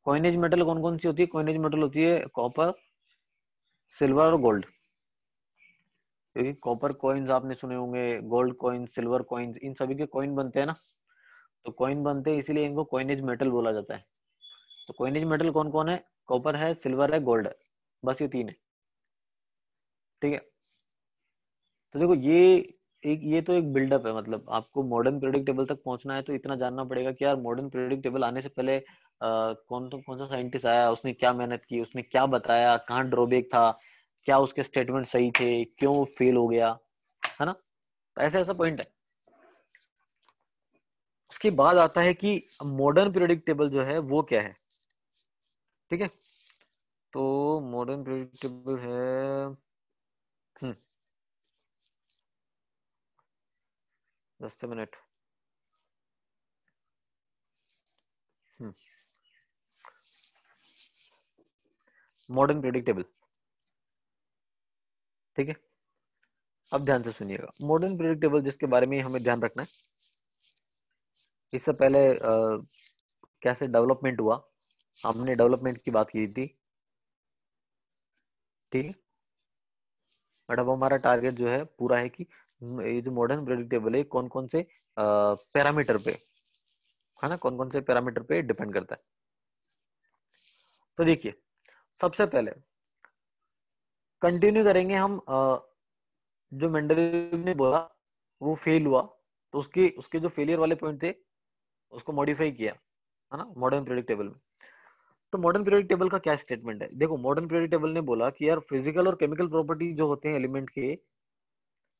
कोइनेज मेटल कौन कौन सी होती है, कोइनेज मेटल होती है कॉपर, सिल्वर और गोल्ड। क्योंकि कॉपर कॉइन्स आपने सुने होंगे, गोल्ड कॉइन, सिल्वर कॉइन्स, इन सभी के कॉइन बनते हैं ना। तो कॉइन बनते हैं इसीलिए इनको कॉइनेज मेटल बोला जाता है। तो कॉइनेज मेटल कौन कौन है, कॉपर है, सिल्वर है, गोल्ड है, बस ये तीन है। ठीक है, तो देखो ये तो एक बिल्डअप है, मतलब आपको मॉडर्न पीरियोडिक टेबल तक पहुंचना है तो इतना जानना पड़ेगा कि यार मॉडर्न पीरियोडिक टेबल आने से पहले कौन सा साइंटिस्ट आया, उसने क्या मेहनत की, उसने क्या बताया, कहाँ ड्रॉबैक था, क्या उसके स्टेटमेंट सही थे, क्यों फेल हो गया, है ना। तो ऐसा ऐसा पॉइंट है। उसके बाद आता है कि मॉडर्न पीरियोडिक टेबल जो है वो क्या है। ठीक है, तो मॉडर्न पीरियोडिक टेबल है, just minute. Modern periodic table, ठीक है। अब ध्यान से सुनिएगा, मॉडर्न पीरियोडिक टेबल जिसके बारे में हमें ध्यान रखना है, इससे पहले कैसे डेवलपमेंट हुआ, हमने डेवलपमेंट की बात की थी। ठीक है, बट अब हमारा टारगेट जो है पूरा है कि ये जो मॉडर्न पीरियोडिक टेबल है कौन कौन से पैरामीटर पे, है ना, कौन कौन से पैरामीटर पे डिपेंड करता है। तो देखिए, सबसे पहले कंटिन्यू करेंगे हम, जो मेंडलीव ने बोला वो फेल हुआ, तो उसके उसके जो फेलियर वाले पॉइंट थे उसको मॉडिफाई किया, है ना, मॉडर्न पीरियोडिक टेबल में। तो मॉडर्न पीरियोडिक टेबल का क्या स्टेटमेंट है, देखो मॉडर्न पीरियोडिक टेबल ने बोला कि यार फिजिकल और केमिकल प्रॉपर्टी जो होते हैं एलिमेंट के,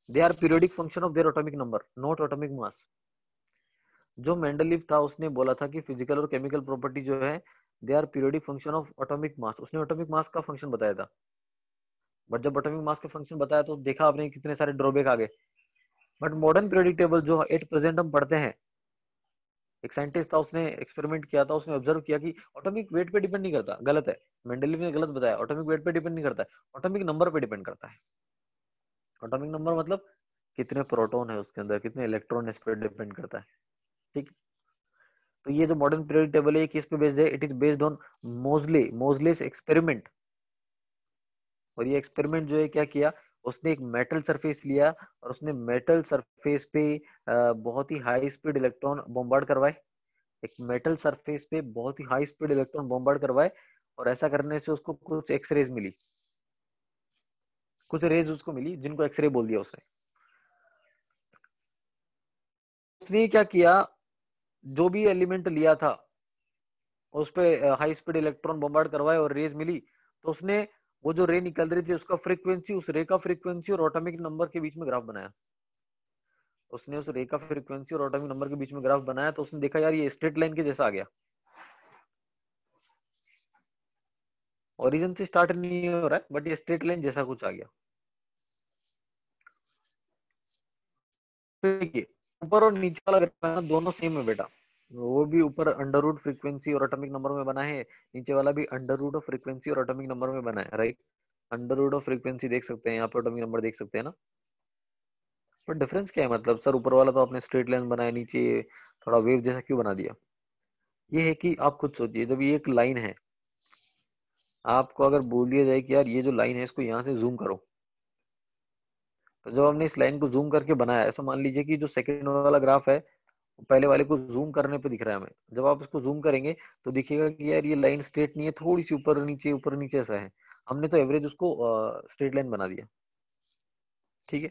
they are periodic function of their atomic number, not atomic mass. जो मेंडलीव था उसने बोला था कि फिजिकल और केमिकल प्रॉपर्टी जो है they are periodic function of atomic mass, उसने एटॉमिक मास का फंक्शन बताया था। बट जब एटॉमिक मास का फंक्शन बताया तो देखा आपने कितने सारे ड्रॉबैक आ गए। बट मॉडर्न पीरियोडिक टेबल जो एट प्रेजेंट हम पढ़ते हैं, एक साइंटिस्ट था उसने एक्सपेरिमेंट किया था, उसने ऑब्जर्व किया कि ऑटोमिक वेट पे डिपेंड नहीं करता, गलत है, मेंडलीव ने गलत बताया, ऑटोमिक वेट पे डिपेंड नहीं करता है, ऑटोमिक नंबर पे डिपेंड करता है। ऑटोमिक नंबर मतलब कितने प्रोटॉन है उसके अंदर, कितने इलेक्ट्रॉन है, इस पर डिपेंड करता है। ठीक, तो ये जो मॉडर्न पीरियोडिक टेबल है किस पे बेस्ड है, it is based on Moseley's experiment. और ये एक्सपेरिमेंट जो है क्या किया, उसने एक मेटल सरफेस लिया और उसने मेटल सरफेस पे बहुत ही हाई स्पीड इलेक्ट्रॉन बॉम्बार्ड करवाए, एक मेटल सरफेस पे बहुत ही हाई स्पीड इलेक्ट्रॉन बॉम्बार्ड करवाए, और ऐसा करने से उसको कुछ एक्सरेज मिली, कुछ रेज उसको मिली जिनको एक्सरे बोल दिया उसने। उसने क्या किया, जो भी एलिमेंट लिया था उस पे हाई स्पीड इलेक्ट्रॉन बॉम्बार्ड करवाए और रेज मिली, तो उसने वो जो रे निकल रही थी उसका फ्रीक्वेंसी, उस रे का फ्रीक्वेंसी और एटॉमिक नंबर के बीच में ग्राफ बनाया। उसने उस रे का फ्रीक्वेंसी और एटॉमिक नंबर के बीच में ग्राफ बनाया, तो उसने देखा यार ये स्ट्रेट लाइन के जैसा आ गया, ओरिजिन से स्टार्ट नहीं हो रहा है बट ये स्ट्रेट लाइन जैसा कुछ आ गया। देखिए, ऊपर और नीचे वाला ग्राफ है ना, दोनों सेम है बेटा। वो भी ऊपर अंडर रूट फ्रीक्वेंसी और एटॉमिक नंबर में बना है, नीचे वाला भी अंडर रूट ऑफ फ्रीक्वेंसी और एटॉमिक नंबर में बना है, right. Under root of frequency देख सकते हैं यहाँ पे, एटॉमिक नंबर देख सकते हैं ना। पर डिफरेंस क्या है, मतलब सर ऊपर वाला तो आपने स्ट्रेट लाइन बनाया, नीचे थोड़ा वेव जैसा क्यों बना दिया। ये है कि आप खुद सोचिए, जब ये एक लाइन है, आपको अगर बोल दिया जाए कि यार ये जो लाइन है इसको यहाँ से जूम करो, तो जब हमने इस लाइन को जूम करके बनाया, ऐसा मान लीजिए कि जो सेकंड वाला ग्राफ है पहले वाले को जूम करने पे दिख रहा है हमें, जब आप इसको जूम करेंगे तो दिखेगा कि यार ये लाइन स्ट्रेट नहीं है, थोड़ी सी ऊपर नीचे ऐसा है। हमने तो एवरेज उसको स्ट्रेट लाइन बना दिया। ठीक है,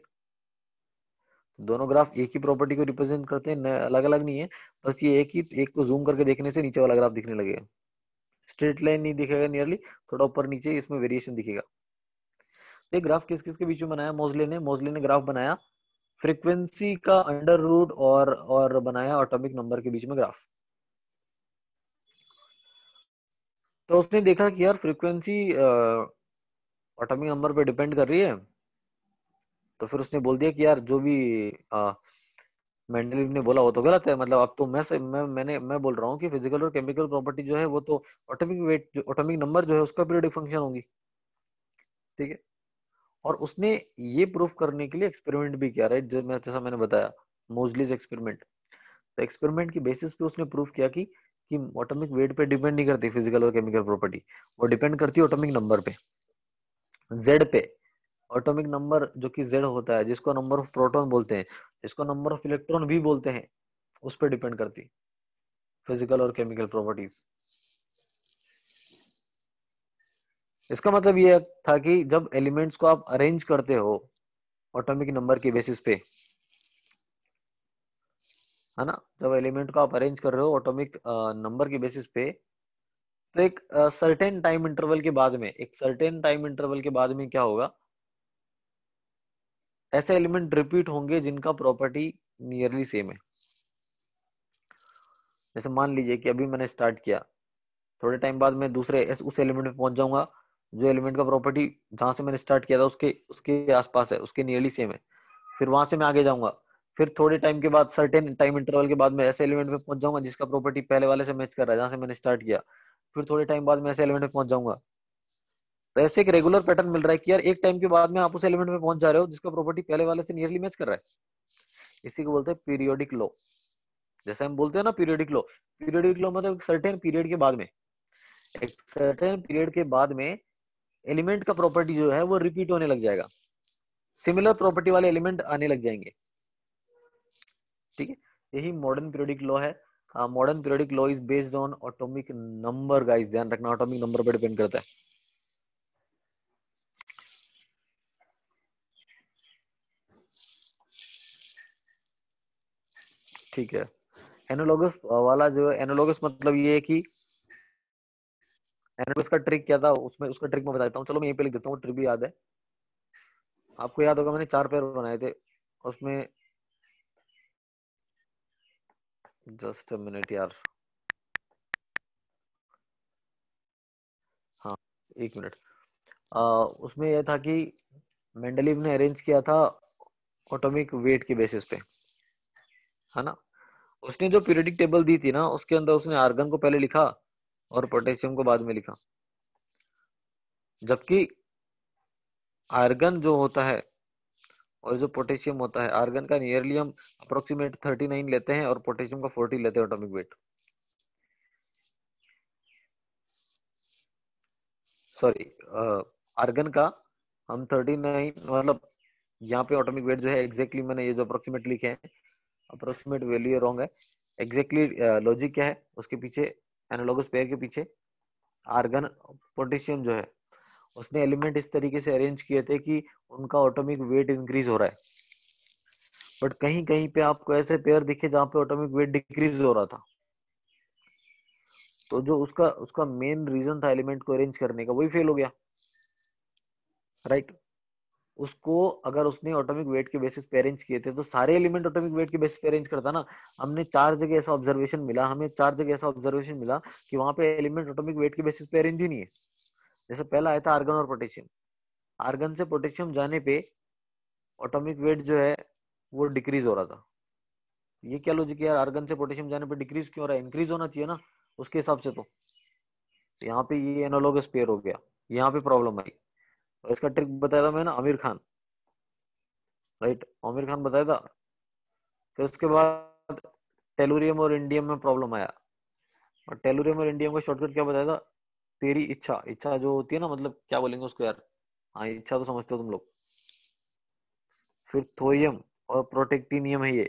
दोनों ग्राफ एक ही प्रॉपर्टी को रिप्रेजेंट करते हैं, अलग अलग नहीं है। बस ये एक को जूम करके देखने से नीचे वाला ग्राफ दिखने लगेगा, स्ट्रेट लाइन नहीं दिखेगा नियरली, थोड़ा ऊपर नीचे इसमें वेरिएशन दिखेगा। तो ये ग्राफ किस किस के बीच में बनाया मोजले ने ग्राफ बनाया फ्रीक्वेंसी का अंडर रूट और बनाया एटॉमिक नंबर के बीच में ग्राफ। तो उसने देखा कि यार फ्रीक्वेंसी एटॉमिक नंबर पे डिपेंड कर रही है। तो फिर उसने बोल दिया कि यार जो भी मेंडलीव ने बोला वो तो गलत है, मतलब अब तो मैं बोल रहा हूँ कि फिजिकल और केमिकल प्रॉपर्टी जो है वो तो एटॉमिक वेट, जो एटॉमिक नंबर जो है उसका पीरियोडिक फंक्शन होगी। ठीक है, और उसने ये प्रूफ करने के लिए एक्सपेरिमेंट भी किया, राइट, जैसा मैंने बताया, मोजलीज एक्सपेरिमेंट। तो एक्सपेरिमेंट की बेसिस पे उसने प्रूफ किया कि एटॉमिक वेट पे डिपेंड नहीं करती फिजिकल और केमिकल प्रॉपर्टी, वो डिपेंड करती है एटॉमिक नंबर पे, जेड पे। एटॉमिक नंबर जो कि जेड होता है, जिसको नंबर ऑफ प्रोटॉन बोलते हैं, जिसको नंबर ऑफ इलेक्ट्रॉन भी बोलते हैं, उस पर डिपेंड करती फिजिकल और केमिकल प्रॉपर्टीज। इसका मतलब ये था कि जब एलिमेंट्स को आप अरेंज करते हो एटॉमिक नंबर के बेसिस पे, है ना, जब एलिमेंट को आप अरेंज कर रहे हो एटॉमिक नंबर के बेसिस पे, तो एक सर्टेन टाइम इंटरवल के बाद में, एक सर्टेन टाइम इंटरवल के बाद में क्या होगा, ऐसे एलिमेंट रिपीट होंगे जिनका प्रॉपर्टी नियरली सेम है। जैसे मान लीजिए कि अभी मैंने स्टार्ट किया, थोड़े टाइम बाद मैं दूसरे उस एलिमेंट में पहुंच जाऊंगा जो एलिमेंट का प्रॉपर्टी जहां से मैंने स्टार्ट किया था उसके उसके आसपास है, उसके नियरली सेम है। फिर वहां से मैं आगे जाऊंगा, फिर थोड़े टाइम के बाद, सर्टेन टाइम इंटरवल के बाद मैं ऐसे एलिमेंट में पहुंच जाऊंगा जिसका प्रॉपर्टी पहले वाले से मैच कर रहा है जहां से मैंने स्टार्ट किया। फिर थोड़े टाइम बाद मैं ऐसे एलिमेंट में पहुंच जाऊंगा। तो ऐसे एक रेगुलर पैटर्न मिल रहा है कि यार एक टाइम के बाद में आप उस एलिमेंट में पहुंच जा रहे हो जिसका प्रॉपर्टी पहले वाले से नियरली मैच कर रहा है। इसी को बोलते हैं पीरियोडिक लॉ। जैसे हम बोलते हैं ना पीरियोडिक लॉ, पीरियोडिक लॉ मतलब एक सर्टेन पीरियड के बाद में, एक सर्टेन पीरियड के बाद में एलिमेंट का प्रॉपर्टी जो है वो रिपीट होने लग जाएगा, सिमिलर प्रॉपर्टी वाले एलिमेंट आने लग जाएंगे। ठीक है, यही मॉडर्न पीरियोडिक लॉ है। Modern periodic law is based on atomic number, guys ध्यान रखना एटॉमिक नंबर पर डिपेंड करता है। ठीक है, एनालॉगस वाला जो है, एनालॉगस मतलब ये है कि एनालॉगस का ट्रिक क्या था, उसमें उसका ट्रिक मैं बताता हूँ, चलो मैं यहीं पे लिख देता हूँ, ट्रिक भी याद है आपको, याद होगा मैंने चार पेयर बनाए थे उसमें। जस्ट अ मिनट यार, हाँ, एक मिनट। उसमें यह था कि मेंडलीव ने अरेंज किया था एटॉमिक वेट के बेसिस पे, है ना। उसने जो पीरियोडिक टेबल दी थी ना, उसके अंदर उसने आर्गन को पहले लिखा और पोटेशियम को बाद में लिखा। जबकि आर्गन जो होता है और जो पोटेशियम होता है, आर्गन का नियरली हम अप्रोक्सीमेट 39 लेते हैं और पोटेशियम का 40 लेते हैं एटॉमिक वेट। सॉरी, आर्गन का हम 39, मतलब यहाँ पे एटॉमिक वेट जो है एग्जैक्टली मैंने ये जो अप्रोक्सीमेट लिखे हैं, अप्रोक्सीमेट वैल्यू रॉन्ग है। एग्जैक्टली लॉजिक क्या है उसके पीछे, एनालॉगस पेयर के पीछे, आर्गन पोटेशियम जो है उसने एलिमेंट इस तरीके से अरेंज किए थे कि उनका एटॉमिक वेट इंक्रीज हो रहा है, बट कहीं कहीं पे आपको ऐसे पेयर दिखे जहाँ पे एटॉमिक वेट डिक्रीज हो रहा था। तो जो उसका उसका मेन रीजन था एलिमेंट को अरेंज करने का, वही फेल हो गया, राइट। उसको अगर उसने एटॉमिक वेट के बेसिस पे अरेंज किए थे तो सारे एलिमेंट एटॉमिक वेट के बेसिस पे अरेंज करता ना। हमने चार जगह ऐसा ऑब्जर्वेशन मिला, हमें चार जगह ऐसा ऑब्जर्वेशन मिला कि वहां पे एलिमेंट एटॉमिक वेट के बेसिस पे अरेंज ही नहीं है। जैसे पहला आया था आर्गन और पोटेशियम, आर्गन से पोटेशियम जाने पे एटॉमिक वेट जो है वो डिक्रीज हो रहा था। ये क्या लॉजिक है यार, आर्गन से पोटेशियम जाने पे डिक्रीज क्यों हो रहा है, इंक्रीज होना चाहिए ना उसके हिसाब से। तो यहाँ पे ये एनालॉगस पेयर हो गया, यहाँ पे प्रॉब्लम आई। और इसका ट्रिक बताया था मैंने, आमिर खान, राइट, आमिर खान बताया था। फिर उसके बाद टेलुरियम और इंडियम में प्रॉब्लम आया, और टेलुरियम और इंडियम का शॉर्टकट क्या बताया था, तेरी इच्छा, इच्छा जो होती है ना, मतलब क्या बोलेंगे उसको यार, हाँ इच्छा तो समझते हो तुम लोग। फिर थोरियम और प्रोटेक्टिनियम है ये,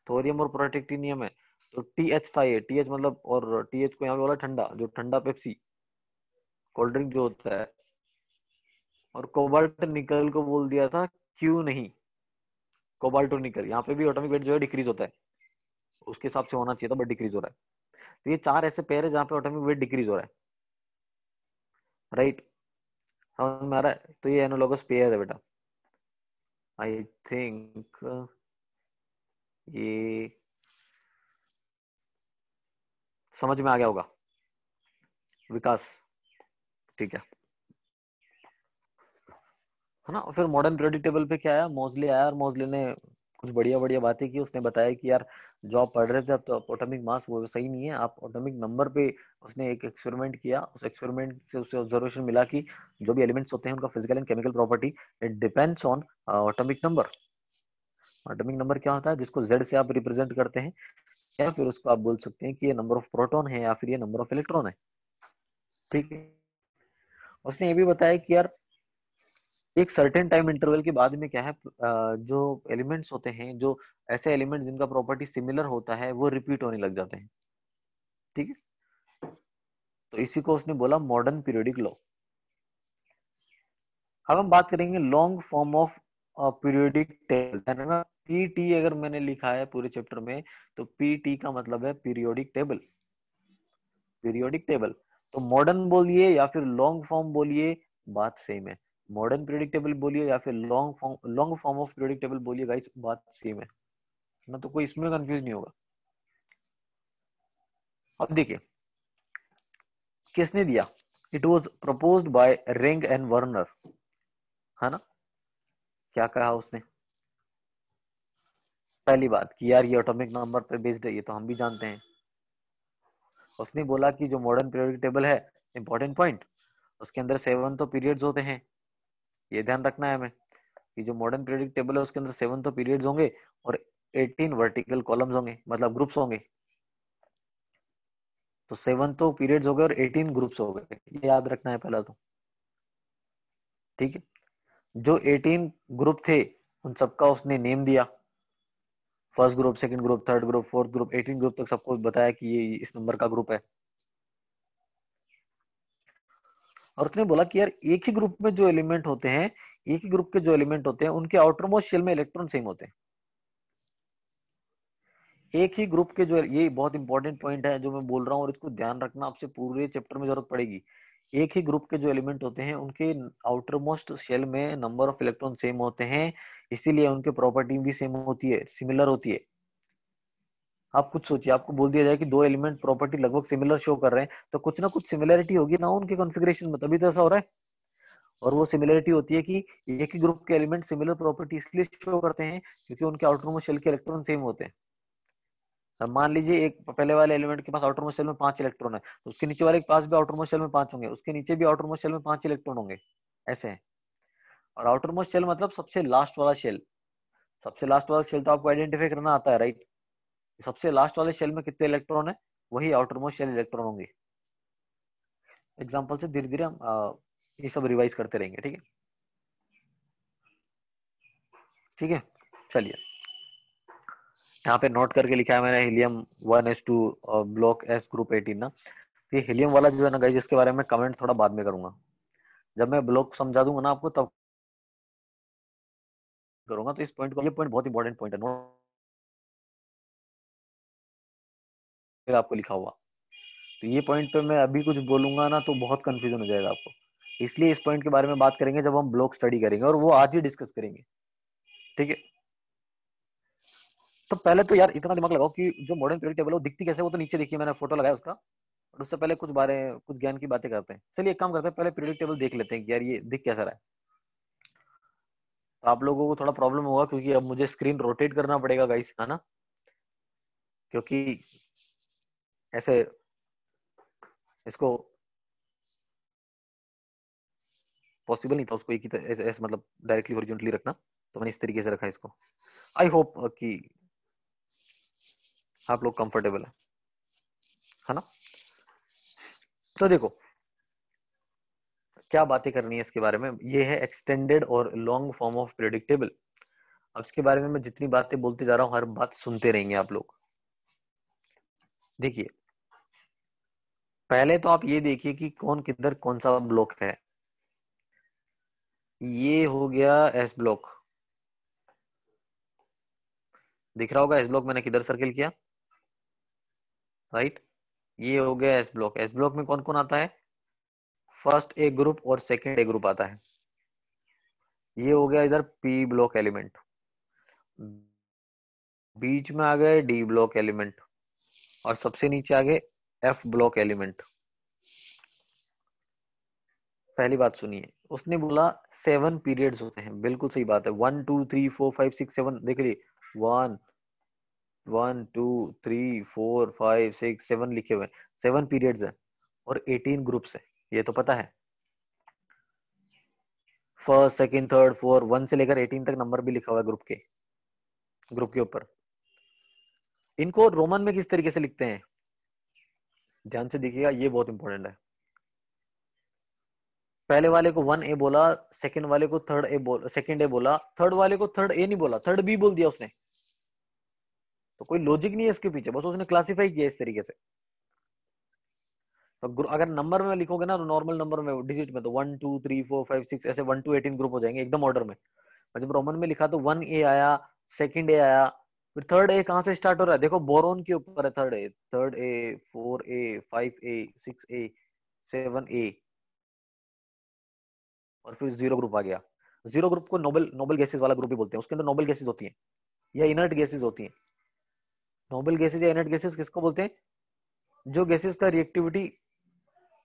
थोरियम और प्रोटेक्टिनियम है। तो टी एच था ये, टी एच मतलब, और टी एच को यहाँ पे बोला ठंडा, जो ठंडा पेप्सी कोल्ड ड्रिंक जो होता है, और कोबाल्ट निकल को बोल दिया था क्यों नहीं, कोबाल्ट और निकल, यहाँ पे भी एटॉमिक वेट जो है डिक्रीज होता है, उसके हिसाब से होना चाहिए था बट डिक्रीज हो रहा है। तो ये चार ऐसे पेयर है जहाँ पे एटॉमिक वेट डिक्रीज हो रहा है, राइट, समझ में आ रहा है? तो ये एनालॉगस पेयर है बेटा। आई थिंक ये समझ में आ गया होगा विकास, ठीक है ना। और फिर मॉडर्न पीरियोडिक टेबल पे क्या आया, मोजले आया, और मोजले ने कुछ बढ़िया बढ़िया बातें की। उसने बताया कि यार जो आप पढ़ रहे थे अब तो एटॉमिक मास वो सही नहीं है, आप एटॉमिक नंबर पे, उसने एक एक्सपेरिमेंट किया, उस एक्सपेरिमेंट से उसे ऑब्जर्वेशन मिला कि जो भी एलिमेंट्स होते हैं उनका physical and chemical property it depends on atomic number. Atomic number क्या होता है, जिसको जेड से आप रिप्रेजेंट करते हैं, या फिर उसको आप बोल सकते हैं कि ये नंबर ऑफ प्रोटॉन है या फिर ये नंबर ऑफ इलेक्ट्रॉन है, ठीक है। उसने ये भी बताया कि यार एक सर्टेन टाइम इंटरवल के बाद में क्या है, जो एलिमेंट्स होते हैं, जो ऐसे एलिमेंट जिनका प्रॉपर्टी सिमिलर होता है वो रिपीट होने लग जाते हैं, ठीक है। तो इसी को उसने बोला मॉडर्न पीरियोडिक लॉ। अब हम बात करेंगे long form of periodic table, है ना। पीटी अगर मैंने लिखा है पूरे चैप्टर में, तो पीटी का मतलब है पीरियोडिक टेबल, पीरियोडिक टेबल। तो मॉडर्न बोलिए या फिर लॉन्ग फॉर्म बोलिए, बात सेम है। मॉडर्न पीरियोडिक टेबल बोलिए या फिर long form of periodic table बोलिए, गाइस बात सेम है ना, तो कोई इसमें कंफ्यूज नहीं होगा। अब देखिए किसने दिया, it was proposed by ring and Werner, है ना। क्या कहा उसने, पहली बात कि यार ये एटॉमिक नंबर पे बेस्ड है, ये तो हम भी जानते हैं। उसने बोला कि जो मॉडर्न पीरियोडिक टेबल है, इंपॉर्टेंट पॉइंट, उसके अंदर 7 तो पीरियड्स होते हैं, ये ध्यान रखना है हमें कि जो मॉडर्न पीरियोडिक टेबल है उसके अंदर 7 तो पीरियड्स होंगे और 18 वर्टिकल कॉलम्स होंगे, मतलब ग्रुप्स होंगे। तो 7 तो पीरियड्स हो गए और 18 ग्रुप्स हो गए, ये याद रखना है पहला तो, ठीक है। जो 18 ग्रुप थे उन सबका उसने नेम दिया, first group, second group, third group, fourth group, 18 group तक सबको बताया कि ये इस नंबर का ग्रुप है। और उसने बोला कि यार एक ही ग्रुप में जो एलिमेंट होते हैं, एक ही ग्रुप के जो एलिमेंट होते हैं उनके आउटर मोस्ट शेल में इलेक्ट्रॉन सेम होते हैं। एक ही ग्रुप के जो, ये बहुत इंपॉर्टेंट पॉइंट है जो मैं बोल रहा हूँ, और इसको ध्यान रखना, आपसे पूरे चैप्टर में जरूरत पड़ेगी। एक ही ग्रुप के जो एलिमेंट होते हैं उनके आउटर मोस्ट शेल में नंबर ऑफ इलेक्ट्रॉन सेम होते हैं, इसीलिए उनके प्रॉपर्टी भी सेम होती है, सिमिलर होती है। आप कुछ सोचिए, आपको बोल दिया जाए कि दो एलिमेंट प्रॉपर्टी लगभग सिमिलर शो कर रहे हैं, तो कुछ ना कुछ सिमिलरिटी होगी ना उनके कॉन्फ़िगरेशन में, तभी तो ऐसा हो रहा है। और वो सिमिलरिटी होती है कि एक ही ग्रुप के एलिमेंट सिमिलर प्रॉपर्टी इसलिए शो करते हैं क्योंकि उनके आउटर मोस्ट शेल के इलेक्ट्रॉन सेम होते हैं। अब मान लीजिए एक पहले वाले एलिमेंट के पास आउटर मोस्ट शेल में 5 इलेक्ट्रॉन है, तो उसके नीचे वाले के पास भी आउटर मोस्ट शेल में 5 होंगे, उसके नीचे भी आउटर मोस्ट शेल में 5 इलेक्ट्रॉन होंगे, ऐसे है। और आउटर मोस्ट शेल मतलब सबसे लास्ट वाला शेल, सबसे लास्ट वाला शेल तो आपको आइडेंटिफाई करना आता है, राइट। सबसे लास्ट वाले शेल में कितने इलेक्ट्रॉन है, वही आउटर मोस्ट शेल इलेक्ट्रॉन होंगे। एग्जाम्पल से धीरे धीरे हम ये सब रिवाइज करते रहेंगे, ठीक है, ठीक है। चलिए, यहाँ पे नोट करके लिखा है मैंने, helium 1s2 block S group 18 ना। ये हीलियम वाला जो है ना गाइस, इसके बारे में कमेंट थोड़ा बाद में करूंगा, जब मैं ब्लॉक समझा दूंगा ना आपको तब करूंगा। तो इस पॉइंट को, ये पॉइंट बहुत इंपॉर्टेंट पॉइंट है, नोट आपको लिखा हुआ। तो ये पॉइंट पे मैं अभी कुछ बोलूंगा ना तो बहुत कंफ्यूजन हो जाएगा आपको, इसलिए इस पॉइंट के बारे में बात करेंगे जब हम ब्लॉक स्टडी करेंगे, और वो आज ही डिस्कस करेंगे, ठीक है। तो पहले तो यार इतना दिमाग लगाओ कि जो मॉडर्न पीरियड टेबल है वो दिखती कैसे है, वो तो नीचे देखिए मैंने फोटो लगाया उसका। और उससे पहले कुछ ज्ञान की बातें करते हैं। चलिए एक काम करते हैं, पहले पीरियड टेबल देख लेते हैं कि यार ये दिख कैसा रहा है। तो आप लोगों को थोड़ा प्रॉब्लम होगा क्योंकि अब मुझे स्क्रीन रोटेट करना पड़ेगा गाइस, है ना, क्योंकि ऐसे इसको पॉसिबल नहीं था उसको एक ही ऐसे ऐसे मतलब डायरेक्टली हॉरिजॉन्टली रखना, तो मैंने इस तरीके से रखा है इसको। आई होप कि आप लोग कंफर्टेबल है ना। तो देखो क्या बातें करनी है इसके बारे में, ये है एक्सटेंडेड और long form of periodic table. अब इसके बारे में मैं जितनी बातें बोलते जा रहा हूँ हर बात सुनते रहेंगे आप लोग। देखिए पहले तो आप ये देखिए कि कौन किधर कौन सा ब्लॉक है। ये हो गया एस ब्लॉक, दिख रहा होगा एस ब्लॉक मैंने किधर सर्किल किया, राइट। ये हो गया एस ब्लॉक। एस ब्लॉक में कौन कौन आता है, फर्स्ट ए ग्रुप और सेकंड ए ग्रुप आता है। ये हो गया इधर पी ब्लॉक एलिमेंट, बीच में आ गए डी ब्लॉक एलिमेंट, और सबसे नीचे आ गए एफ ब्लॉक एलिमेंट। पहली बात सुनिए, उसने बोला 7 पीरियड्स होते हैं, बिल्कुल सही बात है। 1 2 3 4 5 6 7, देख लिए, 1 1 2 3 4 5 6 7 लिखे हुए, 7 पीरियड्स है और 18 ग्रुप्स है, ये तो पता है। फर्स्ट सेकंड थर्ड फोर, 1 से लेकर 18 तक नंबर भी लिखा हुआ है ग्रुप के ऊपर। इनको रोमन में किस तरीके से लिखते हैं, ध्यान से देखिएगा, ये बहुत इंपॉर्टेंट है। पहले वाले को 1 ए बोला, सेकंड वाले को थर्ड ए बोला, सेकंड ए बोला, थर्ड वाले को थर्ड ए नहीं बोला, थर्ड बी बोल दिया उसने। तो कोई लॉजिक नहीं है इसके पीछे, बस उसने क्लासिफाई किया इस तरीके से। तो अगर नंबर में लिखोगे ना, तो नॉर्मल नंबर में डिजिट में तो 1 2 3 4 5 6 ऐसे 1 to 18 ग्रुप हो जाएंगे एकदम ऑर्डर में। और जब रोमन में लिखा तो 1 ए आया, सेकंड ए आया, फिर थर्ड ए कहाँ से स्टार्ट हो रहा है, देखो बोरोन के ऊपर है थर्ड ए 4 ए 5 ए 6 ए 7 ए, और फिर जीरो ग्रुप आ गया। जीरो ग्रुप को नोबल नोबल गैसेस वाला ग्रुप भी बोलते हैं, उसके अंदर नोबल गैसेस होती हैं या इनर्ट गैसेस होती हैं। नोबल गैसेस या इनर्ट गैसेस किसको बोलते हैं, जो गैसेस का रिएक्टिविटी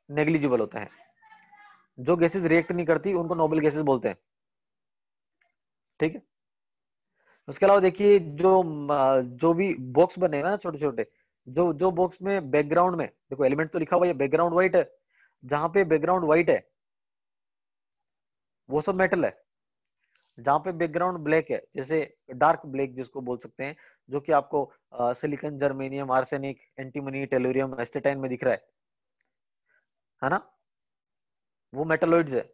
नेग्लिजिबल होता है, जो गैसेस रिएक्ट नहीं करती उनको नोबल गैसेस बोलते हैं, ठीक है। उसके अलावा देखिए, जो भी बॉक्स बने हैं ना छोटे छोटे, जो जो बॉक्स में बैकग्राउंड में देखो एलिमेंट तो लिखा हुआ है, बैकग्राउंड व्हाइट है, जहां पे बैकग्राउंड व्हाइट है वो सब मेटल है। जहां पे बैकग्राउंड ब्लैक है, जैसे डार्क ब्लैक जिसको बोल सकते हैं, जो कि आपको silicon germanium arsenic antimony tellurium astatine में दिख रहा है ना, वो मेटलोइड्स है।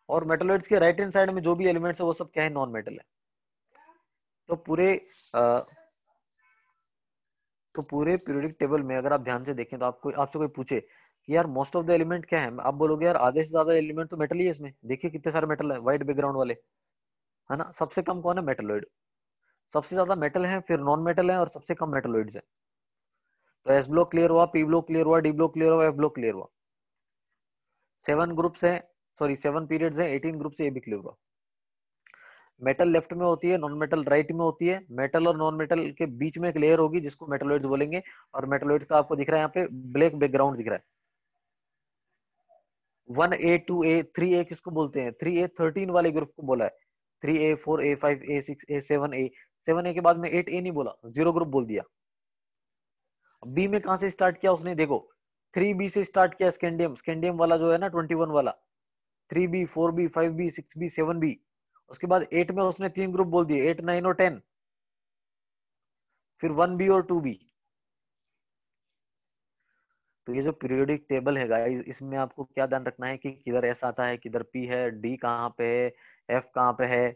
और मेटलोइड्स के राइट हैंड साइड में जो भी एलिमेंट्स है वो सब क्या है, नॉन मेटल है। तो पूरे अ, तो पूरे पीरियोडिक टेबल में अगर आप ध्यान से देखें, तो आपको आपसे कोई पूछे कि यार मोस्ट ऑफ द एलिमेंट क्या है, आप बोलोगे यार आधे से ज्यादा एलिमेंट तो मेटल ही है इसमें, देखिए कितने सारे मेटल है व्हाइट बैकग्राउंड वाले, है ना। सबसे कम कौन है, मेटलोइड। सबसे ज्यादा मेटल है, फिर नॉन मेटल है, और सबसे कम मेटलोइड्स है। तो एस ब्लॉक क्लियर हुआ, पी ब्लॉक क्लियर हुआ, डी ब्लॉक क्लियर हुआ, एफ ब्लॉक क्लियर हुआ। 7 ग्रुप्स है, सॉरी 7 पीरियड्स है, 18 ग्रुप से, ये भी क्लियर हुआ। मेटल लेफ्ट में होती है, नॉन मेटल राइट में होती है, मेटल और नॉन मेटल के बीच में एक लेयर होगी जिसको मेटलोइड्स बोलेंगे। और मेटलोइड्स का आपको दिख रहा है यहाँ पे ब्लैक बैकग्राउंड दिख रहा है। 1 A 2 A 3 A किसको बोलते हैं, 3 A 13 वाले ग्रुप को बोला है। 3 A 4 A 5 A 6 A 7 A, 7 A के बाद में 8 A नहीं बोला, जीरो ग्रुप बोल दिया। बी में कहां से स्टार्ट किया उसने, देखो 3 B से स्टार्ट किया, स्कैंडियम स्कैंडियम वाला जो है ना 21 वाला, 3 B 4 B 5 B 6 B 7 B। उसके बाद 8 में उसने 3 ग्रुप बोल दिए, 8 9 और 10, फिर 1 B और 2 B। तो ये जो पीरियोडिक टेबल है गाइस, इसमें आपको क्या ध्यान रखना है कि किधर एस आता है, किधर पी है, डी कहाँ पे है, एफ कहाँ पे है।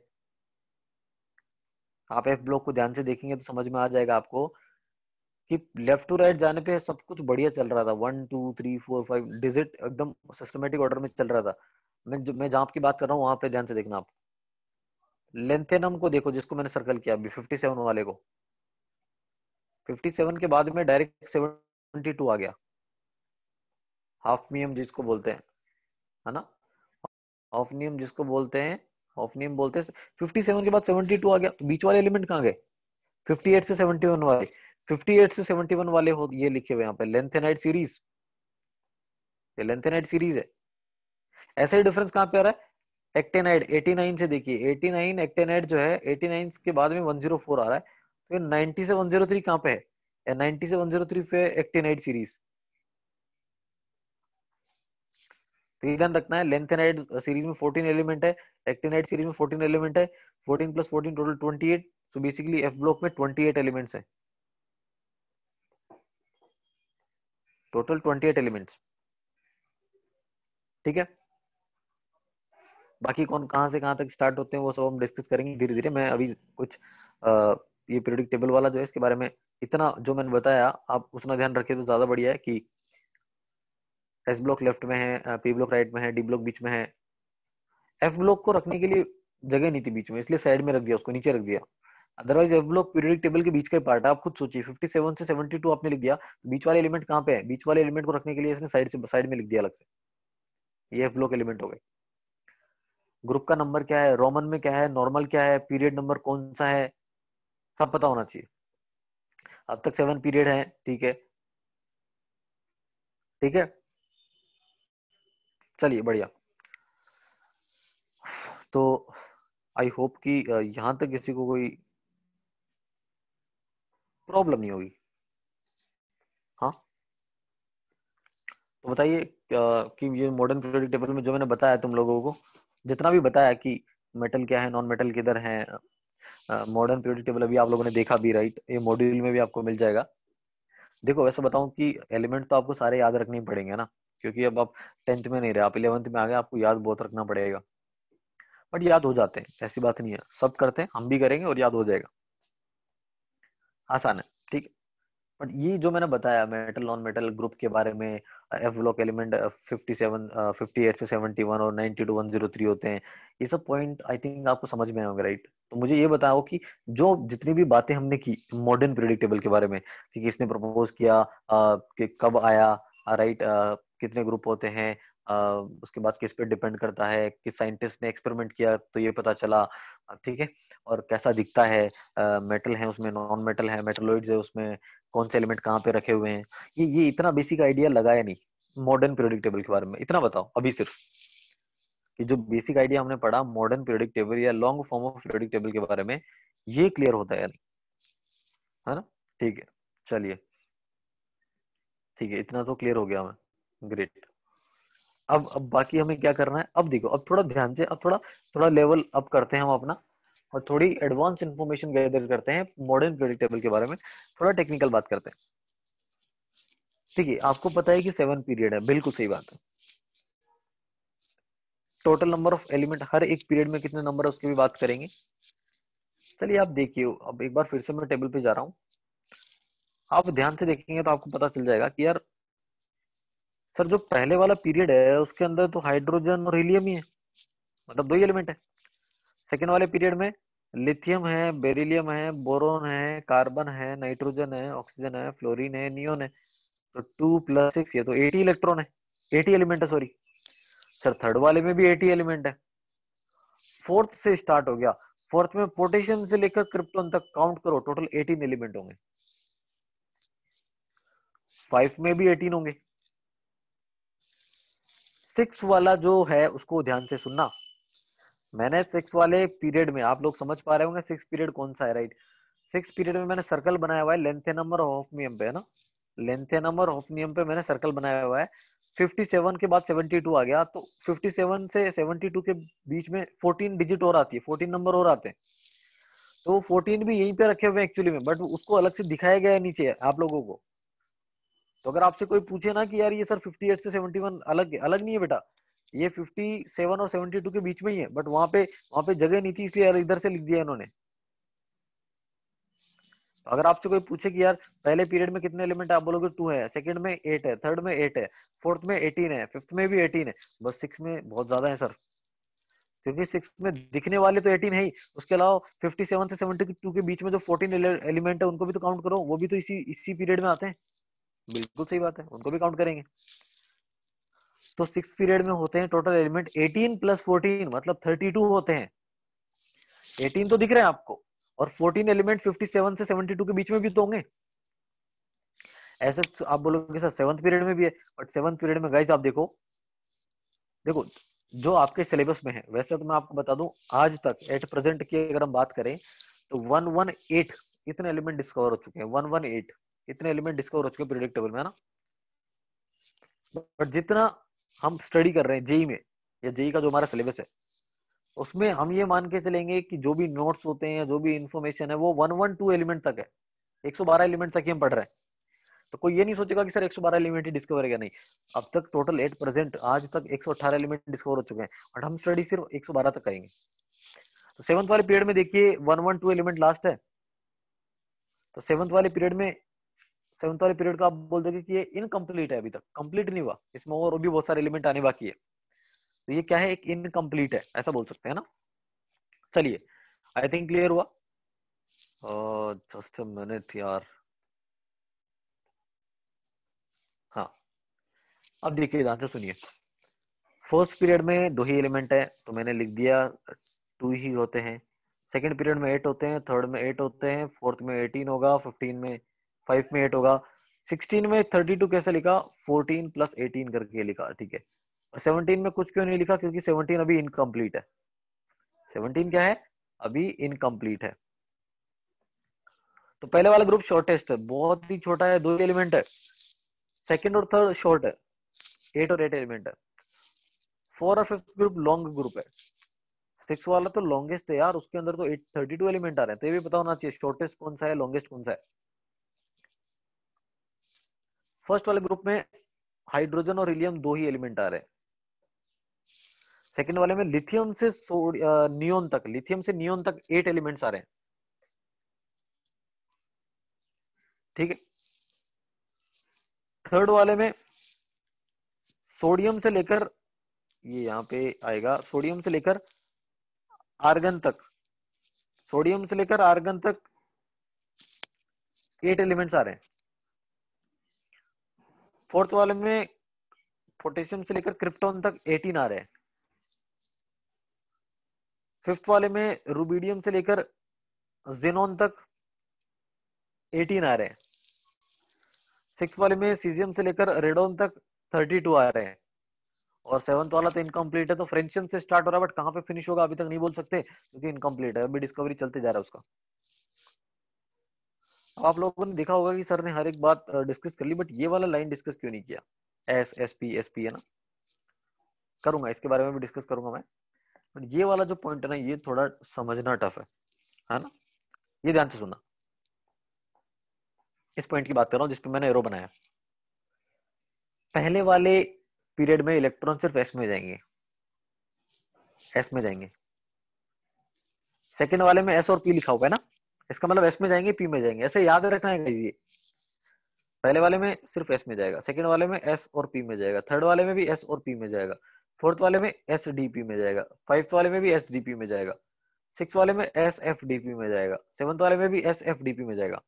आप एफ ब्लॉक को ध्यान से देखेंगे तो समझ में आ जाएगा आपको कि लेफ्ट टू राइट जाने पे सब कुछ बढ़िया चल रहा था, 1 2 3 4 5 डिजिट एकदम सिस्टमेटिक ऑर्डर में चल रहा था। मैं जहां की बात कर रहा हूँ वहां पे ध्यान से देखना आप। लेंथेनम को देखो, जिसको मैंने सर्कल किया अभी 57 वाले को, 57 के बाद में डायरेक्ट 72 आ गया, हाफनियम जिसको बोलते हैं, है ना। हाफनियम जिसको बोलते हैं, हाफनियम बोलते हैं। 57 के बाद 72 आ गया, तो बीच वाले एलिमेंट कहाँ गए, 58 से 71 वाले। 58 से 71 वाले हो ये लिखे हुए यहाँ पे लेंथेनाइट सीरीज, ये लेंथेनाइट सीरीज है। ऐसा ही डिफरेंस कहाँ पे आ रहा है, एक्टेनाइड 89 से, देखिए 89 एक्टेनाइड जो है 89 के बाद में 104 आ रहा है, तो 90 से 103 कहाँ पे है, 90 से 103 पे एक्टेनाइड सीरीज। तो ये ध्यान रखना है, लेंथेनाइड सीरीज में 14 एलिमेंट है, एक्टेनाइड सीरीज में 14 एलिमेंट है, 14 + 14 total 28। So basically F block में 28 एलिमेंट्स है, टोटल 28 एलिमेंट्स, ठीक है। बाकी कौन कहाँ से कहाँ तक स्टार्ट होते हैं वो सब हम डिस्कस करेंगे धीरे धीरे। मैं अभी कुछ ये पीरियोडिक टेबल वाला जो है इसके बारे में इतना जो मैंने बताया, आप उतना ध्यान रखें तो ज्यादा बढ़िया है कि एस ब्लॉक लेफ्ट में है, पी ब्लॉक राइट में है, डी ब्लॉक बीच में है, एफ ब्लॉक को रखने के लिए जगह नहीं थी बीच में, इसलिए साइड में रख दिया, उसको नीचे रख दिया। Otherwise F block periodic table के बीच का पार्ट है। आप खुद सोचिए 57 से 72 आपने लिख दिया, बीच वाले एलिमेंट कहाँ पे है? बीच वाले एलिमेंट को रखने के लिए इसने साइड में लिख दिया अलग से, ये एफ ब्लॉक एलिमेंट हो गए। ग्रुप का नंबर क्या है, रोमन में क्या है, नॉर्मल क्या है, पीरियड नंबर कौन सा है, सब पता होना चाहिए। अब तक 7 पीरियड है, ठीक है, ठीक है, चलिए बढ़िया। तो आई होप कि यहां तक किसी को कोई प्रॉब्लम नहीं होगी। हाँ, तो बताइए कि ये मॉडर्न पीरियोडिक टेबल में जो मैंने बताया तुम लोगों को, जितना भी बताया कि मेटल क्या है, नॉन मेटल किधर है, मॉडर्न पीरियोडिक टेबल अभी आप लोगों ने देखा भी, राइट, ये मॉड्यूल में भी आपको मिल जाएगा। देखो वैसे बताऊं कि एलिमेंट तो आपको सारे याद रखने ही पड़ेंगे ना, क्योंकि अब आप 10th में नहीं रहे, आप 11th में आ गए, आपको याद बहुत रखना पड़ेगा। बट याद हो जाते हैं, ऐसी बात नहीं है, सब करते हैं, हम भी करेंगे और याद हो जाएगा, आसान है, ठीक है। बट ये जो मैंने बताया मेटल नॉन मेटल ग्रुप के बारे में, एफ ब्लॉक एलिमेंट 57 58 से 71 और 90 टू 103 होते हैं, ये सब पॉइंट आई थिंक आपको समझ में होंगे, राइट। तो मुझे ये बताओ कि जो जितनी भी बातें हमने की मॉडर्न पीरियोडिक टेबल के बारे में, कि किसने प्रपोज किया, कि कब आया, राइट, कितने ग्रुप होते हैं, उसके बाद किस पे डिपेंड करता है, किस साइंटिस्ट ने एक्सपेरिमेंट किया तो ये पता चला, ठीक है, और कैसा दिखता है, मेटल है उसमें, नॉन मेटल है, मेटलोइड्स है उसमें, कौन से एलिमेंट कहाँ पे रखे हुए हैं, ये इतना बेसिक आइडिया लगाया नहीं मॉडर्न पीरियोडिक टेबल के बारे में। इतना बताओ अभी सिर्फ कि जो बेसिक आइडिया हमने पढ़ा मॉडर्न पीरियोडिक टेबल या long form of periodic table के बारे में, ये क्लियर होता है या नहीं? है ना? ठीक है, चलिए, ठीक है, इतना तो क्लियर हो गया हमें, ग्रेट। अब बाकी हमें क्या करना है, अब देखो, अब थोड़ा ध्यान से, अब थोड़ा थोड़ा लेवल अप करते हैं हम अपना, और थोड़ी एडवांस इंफॉर्मेशन गैदर करते हैं मॉडर्न पीरियोडिक टेबल के बारे में, थोड़ा टेक्निकल बात करते हैं। ठीक है, आपको पता है कि 7 पीरियड है, बिल्कुल सही बात है। टोटल नंबर ऑफ एलिमेंट हर एक पीरियड में कितने नंबर है उसकी भी बात करेंगे। चलिए आप देखिए, अब एक बार फिर से मैं टेबल पे जा रहा हूँ, आप ध्यान से देखेंगे तो आपको पता चल जाएगा कि यार सर जो पहले वाला पीरियड है उसके अंदर तो हाइड्रोजन और हीलियम ही है, मतलब दो ही एलिमेंट है। सेकेंड वाले पीरियड में लिथियम है, बेरिलियम है, बोरोन है, कार्बन है, नाइट्रोजन है, ऑक्सीजन है, फ्लोरीन है, नियोन है। तो 2 + 6, ये तो 80 इलेक्ट्रॉन है, 80 एलिमेंट है, सॉरी सर, थर्ड वाले में भी 80 एलिमेंट है। फोर्थ से स्टार्ट हो गया, फोर्थ में पोटेशियम से लेकर क्रिप्टॉन तक काउंट करो, टोटल 18 एलिमेंट होंगे। फाइव में भी 18 होंगे। सिक्स वाला जो है उसको ध्यान से सुनना, मैंने सिक्स वाले पीरियड में, आप लोग समझ पा रहे होंगे सिक्स पीरियड कौन सा है, राइट। सिक्स पीरियड में मैंने सर्कल बनाया हुआ है लेंथेनम और हॉफनियम पे, है ना, लेंथेनम और हॉफनियम पे मैंने सर्कल बनाया हुआ है। 57 के बाद 72 आ गया, तो 57 से 72 के बीच में 14 डिजिट और आती है, 14 नंबर और आते हैं। तो 14 भी यहीं पे रखे हुए हैं एक्चुअली में, बट उसको अलग से दिखाया गया है नीचे आप लोगों को। तो अगर आपसे कोई पूछे ना कि यार ये सर 58 से 71 अलग अलग नहीं है बेटा, ये 57 और 72 के बीच में ही है, बट वहां पे जगह नहीं थी, इसलिए यार इधर से लिख दिया इन्होंने। तो अगर आपसे कोई पूछे कि यार पहले पीरियड में कितने एलिमेंट, आप बोलोगे 2 है, सेकंड में 8 है, थर्ड में 8 है, फोर्थ में 18 है, फिफ्थ में भी 18 है, बस सिक्स में बहुत ज्यादा है सर, क्योंकि सिक्स में दिखने वाले तो 18 है ही, उसके अलावा 57 से 72 के बीच में जो 14 एलिमेंट है उनको भी तो काउंट करो, वो भी तो इसी इसी पीरियड में आते हैं। बिल्कुल सही बात है, उनको भी काउंट करेंगे। तो सिक्स पीरियड में होते हैं टोटल एलिमेंट 18 + 14 मतलब 32 होते हैं। 18 तो दिख रहे हैं आपको, और 14 एलिमेंट 57 से 72 के बीच में भी तो होंगे। ऐसे तो आप बोलोगे सर सेवंथ पीरियड में भी है, बट सेवंथ पीरियड में गाइस आप देखो, देखो जो आपके सिलेबस में है, वैसे तो मैं आपको बता दूं, आज तक एट प्रेजेंट की अगर हम बात करें तो 118 इतने एलिमेंट डिस्कवर हो चुके हैं, 118 इतने एलिमेंट डिस्कवर हो चुके हैं पीरियोडिक टेबल में, है ना। बट जितना हम स्टडी कर रहे हैं जेई में, या जेई का जो हमारा सिलेबस है, उसमें हम ये मान के चलेंगे कि जो भी नोट्स होते हैं, जो भी इंफॉर्मेशन है, वो 112 एलिमेंट तक है, 112 एलिमेंट तक ही हम पढ़ रहे हैं। तो कोई ये नहीं सोचेगा कि सर 112 एलिमेंट ही डिस्कवर है, नहीं। अब तक टोटल एट प्रेजेंट आज तक 118 एलिमेंट डिस्कवर हो चुके हैं, बट हम स्टडी सिर्फ 112 तक करेंगे। तो सेवंथ वाले पीरियड में देखिए 112 एलिमेंट लास्ट है। तो सेवंथ वाले पीरियड का आप बोल दोगे कि ये इनकम्प्लीट है, अभी तक कंप्लीट नहीं हुआ, इसमें और भी बहुत सारे एलिमेंट आने बाकी है। तो ये क्या है, एक इनकम्प्लीट है, ऐसा बोल सकते हैं ना। चलिए, आई थिंक क्लियर हुआ। जस्ट अ मिनट यार। हाँ, अब देखिए ध्यान से सुनिए। फर्स्ट पीरियड में 2 ही एलिमेंट है, तो मैंने लिख दिया 2 ही होते हैं। सेकंड पीरियड में 8 होते हैं, थर्ड में 8 होते हैं, फोर्थ में 18 होगा, 15 में 5 में 8 होगा, 16 में 32 कैसे लिखा, 14 प्लस 18 करके लिखा, ठीक है। 17 में कुछ क्यों नहीं लिखा, क्योंकि 17 अभी इनकम्प्लीट है। 17 क्या है, अभी इनकम्प्लीट है। तो पहले वाला ग्रुप शॉर्टेस्ट है, बहुत ही छोटा है, 2 एलिमेंट है। सेकंड और थर्ड शॉर्ट है, 8 और 8 एलिमेंट है। 4 और 5th ग्रुप लॉन्ग ग्रुप है। 6 वाला तो लॉन्गेस्ट है यार, उसके अंदर तो 32 एलिमेंट आ रहे हैं, तो ये भी पता होना चाहिए शॉर्टेस्ट कौन सा है, लॉन्गेस्ट कौन सा है। फर्स्ट वाले ग्रुप में हाइड्रोजन और हीलियम 2 ही एलिमेंट आ रहे हैं। सेकंड वाले में लिथियम से नियोन तक, लिथियम से नियोन तक 8 एलिमेंट्स आ रहे हैं, ठीक है। थर्ड वाले में सोडियम से लेकर, ये यहाँ पे आएगा, सोडियम से लेकर आर्गन तक, सोडियम से लेकर आर्गन तक 8 एलिमेंट्स आ रहे हैं। फोर्थ वाले में पोटेशियम से लेकर क्रिप्टॉन तक 18 आ रहे हैं। फिफ्थ वाले में रुबिडियम से लेकर जेनॉन तक 18 आ रहे हैं। सिक्स वाले में सीजियम से लेकर रेडोन तक 32 आ रहे हैं। और सेवंथ वाला तो इनकम्प्लीट है, तो फ्रेंशियम से स्टार्ट हो रहा है, बट कहां पे फिनिश होगा अभी तक नहीं बोल सकते, क्योंकि इनकम्प्लीट है, अभी डिस्कवरी चलते जा रहा है उसका। अब आप लोगों ने देखा होगा कि सर ने हर एक बात डिस्कस कर ली, बट ये वाला लाइन डिस्कस क्यों नहीं किया, एस पी है ना। करूंगा, इसके बारे में भी डिस्कस करूंगा मैं, बट ये वाला जो पॉइंट है ना, ये थोड़ा समझना टफ है ना। ये ध्यान से सुनना, इस पॉइंट की बात कर रहा हूँ जिसपे मैंने एरो बनाया। पहले वाले पीरियड में इलेक्ट्रॉन सिर्फ एस में जाएंगे, एस में जाएंगे। सेकंड वाले में एस और पी लिखा हुआ है ना, इसका मतलब एस में जाएंगे, पी में जाएंगे, ऐसे याद रखना है ये। पहले वाले में सिर्फ एस में जाएगा, सेकंड वाले में एस और पी में जाएगा, थर्ड वाले में भी एस और पी में जाएगा, फोर्थ वाले में एस डी पी में जाएगा, फाइव्थ वाले में भी एस डी पी में जाएगा, सिक्स वाले में एस एफ डी पी में जाएगा, सेवंथ वाले में भी एस एफ डी पी में जाएगा।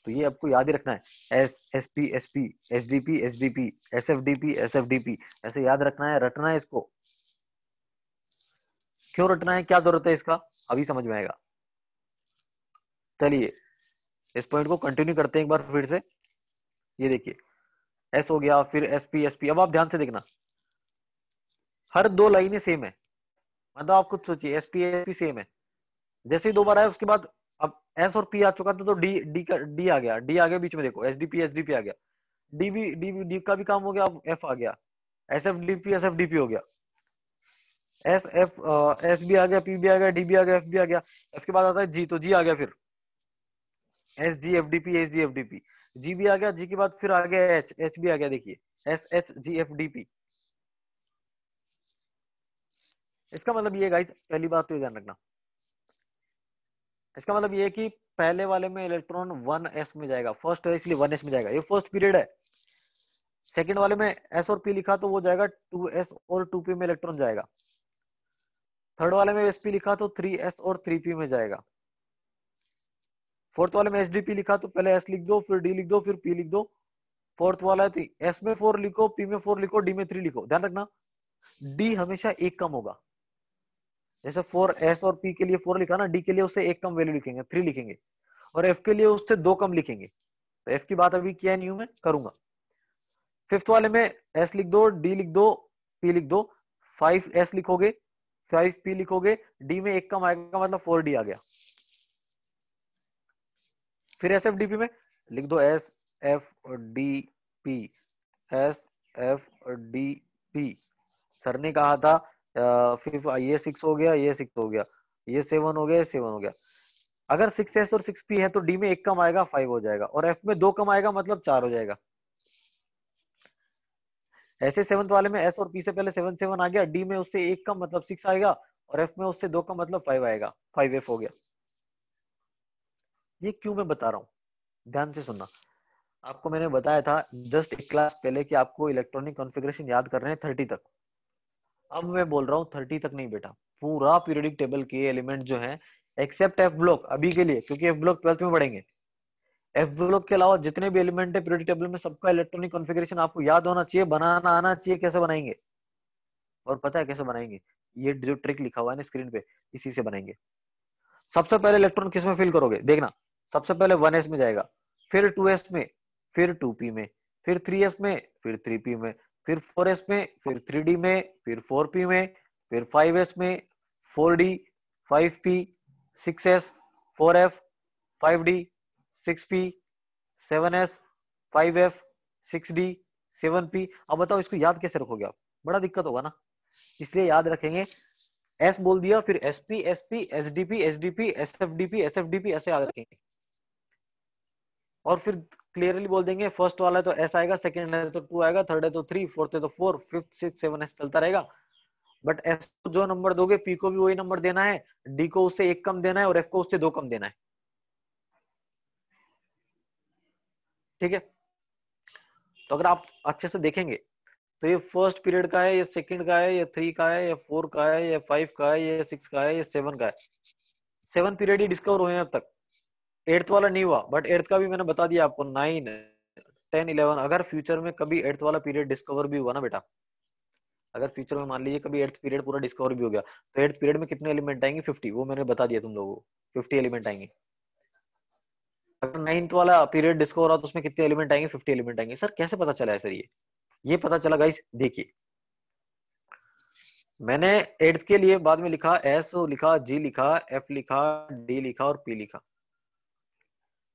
तो ये आपको याद ही रखना है, S P, S D P, S D P, S F D P, S F D P, ऐसे याद रखना है, रटना है इसको। क्यों रटना है, क्या जरूरत है इसका, अभी समझ में आएगा। चलिए, इस पॉइंट को कंटिन्यू करते हैं एक बार फिर से। ये देखिए, एस हो गया, फिर एस पी। अब आप ध्यान से देखना, हर 2 लाइनें सेम है, मतलब आप खुद सोचिए, एस पी सेम है। जैसे ही 2 बार आया उसके बाद, अब एस और पी आ चुका था, तो डी आ गया, डी आ गया बीच में, देखो एस डी पी आ गया, डी का भी काम हो गया, अब एफ आ गया, एस एफ डी पी हो गया, एस एफ एस भी आ गया, पी भी आ गया, डी भी आ गया, एफ भी आ गया। एफ के बाद आता है जी, तो जी आ गया, फिर S G F D P, S G F D P, G भी आ गया, जी के बाद फिर आ गया एच, एच भी आ गया, देखिए S H G F D P. इसका मतलब ये गाइस, पहली बात तो ये ध्यान रखना, इसका मतलब ये है कि पहले वाले में इलेक्ट्रॉन 1s में जाएगा, फर्स्ट है इसलिए 1s में जाएगा, ये फर्स्ट पीरियड है। सेकंड वाले में एस और पी लिखा तो वो जाएगा 2s और 2p में इलेक्ट्रॉन जाएगा। थर्ड वाले में sp लिखा तो 3s और 3p में जाएगा। फोर्थ वाले में sdp लिखा तो पहले s लिख दो, फिर d लिख दो, फिर p लिख दो। फोर्थ वाला है तो s में 4 लिखो, p में 4 लिखो, d में 3 लिखो। ध्यान रखना, d हमेशा एक कम होगा। जैसे 4s और p के लिए 4 लिखा ना, d के लिए उससे एक कम वैल्यू लिखेंगे, 3 लिखेंगे, और f के लिए उससे 2 कम लिखेंगे। तो f की बात अभी किया नहीं हूं मैं, करूंगा। फिफ्थ वाले में s लिख दो, d लिख दो, p लिख दो, 5s लिखोगे, 5p लिखोगे, d में एक कम आएगा, मतलब 4d आ गया। फिर एस एफ डी पी में लिख दो, S F D P, S F D P. Sir ने कहा था फिर ये 6 हो गया, ये 6 हो गया, ये 7 हो गया, ये 7 हो गया। अगर 6s और 6p है तो डी में एक कम आएगा, 5 हो जाएगा, और एफ में 2 कम आएगा, मतलब 4 हो जाएगा। ऐसे सेवंथ वाले में एस और पी से पहले 7 आ गया, डी में उससे एक कम मतलब 6 आएगा, और एफ में उससे 2 कम मतलब 5 आएगा, 5f हो गया। ये क्यों मैं बता रहा हूँ, ध्यान से सुनना। आपको मैंने बताया था जस्ट एक क्लास पहले कि आपको इलेक्ट्रॉनिक कॉन्फ़िगरेशन याद करने हैं 30 तक। अब मैं बोल रहा हूँ 30 तक नहीं बेटा, पूरा पीरियोडिक टेबल के एलिमेंट जो है एक्सेप्ट एफ ब्लॉक अभी के लिए, क्योंकि एफ ब्लॉक 12th में पढ़ेंगे। एफ ब्लॉक के अलावा जितने भी एलिमेंट है पीरियोडिक टेबल में, सबका इलेक्ट्रॉनिक कॉन्फ़िगरेशन आपको याद होना चाहिए, बनाना आना चाहिए कैसे बनाएंगे। और पता है कैसे बनाएंगे? ये जो ट्रिक लिखा हुआ है ना स्क्रीन पे, इसी से बनाएंगे। सबसे पहले इलेक्ट्रॉन किस में फिल करोगे देखना, सबसे पहले 1s में जाएगा, फिर 2s में, फिर 2p में, फिर 3s में, फिर 3p में, फिर 4s में, फिर 3d में, फिर 4p में, फिर 5s में, 4d, 5p, 6s, 4f, 5d, 6p, 7s, 5f, 6d, 7p। अब बताओ इसको याद कैसे रखोगे आप? बड़ा दिक्कत होगा ना, इसलिए याद रखेंगे। एस बोल दिया, फिर एसपी, एसपी, एसडीपी, एसडीपी, एसएफडीपी, एसएफडीपी, ऐसे याद रखेंगे। और फिर क्लियरली बोल देंगे फर्स्ट वाला है तो एस आएगा, सेकंड है तो 2 आएगा, थर्ड है तो 3, फोर्थ है तो 4, फिफ्थ, सिक्स, 7 ऐसे चलता रहेगा। बट एस को जो नंबर दोगे पी को भी वही नंबर देना है, डी को उससे 1 कम देना है, और एफ को उससे 2 कम देना है। ठीक है, तो अगर आप अच्छे से देखेंगे तो ये फर्स्ट पीरियड का है, ये सेकंड का है, ये 3 का है, ये 4 का है, ये 5 का है, ये 6 का है, ये 7 का है। 7 पीरियड ही डिस्कवर हुए हैं अब तक, एट्थ वाला नहीं हुआ। बट एट्थ का भी मैंने बता दिया आपको, 9, 10, 11। अगर फ्यूचर में कभी एट्थ वाला पीरियड डिस्कवर भी हुआ ना बेटा, अगर फ्यूचर में मान लीजिए कभी एट्थ पीरियड पूरा डिस्कवर भी हो गया, तो एट्थ पीरियड में कितने एलिमेंट आएंगे? 50। वो मैंने बता दिया तुम लोगों को, 50 एलिमेंट आएंगे। अगर नाइन्थ वाला पीरियड डिस्कवर हुआ तो उसमें कितने एलिमेंट आएंगे? 50 एलिमेंट आएंगे। सर कैसे पता चला है सर? ये पता चला गाइस, देखिए मैंने एट्थ के लिए बाद में लिखा, एस लिखा, जी लिखा, एफ लिखा, डी लिखा और पी लिखा।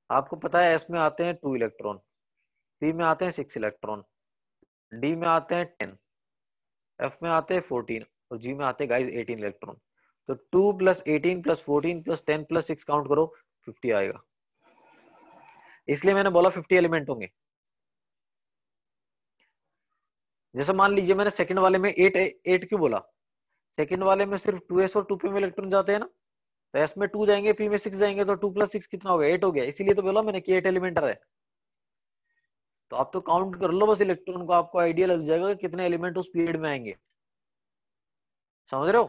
आपको पता है एस में आते हैं 2 इलेक्ट्रॉन, पी में आते हैं 6 इलेक्ट्रॉन, डी में आते हैं 10, एफ में आते हैं 14 और जी में आते हैं गाइस 18 इलेक्ट्रॉन। तो 2 plus 18 plus 14 plus 10 plus 6 count करो, 50 आएगा। इसलिए मैंने बोला 50 एलिमेंट होंगे। जैसे मान लीजिए मैंने सेकंड वाले में 8 8 क्यों बोला? सेकंड वाले में सिर्फ 2s और 2p में इलेक्ट्रॉन जाते हैं ना, तो s में 2 जाएंगे, p में 6 जाएंगे, तो 2 प्लस 6 कितना हो गया? 8 हो गया। इसीलिए तो बोला मैंने कि 8 एलिमेंट है। तो आप तो काउंट कर लो बस इलेक्ट्रॉन को, आपको आइडिया लग जाएगा कि कितने एलिमेंट उस पीरियड में आएंगे। समझ रहे हो?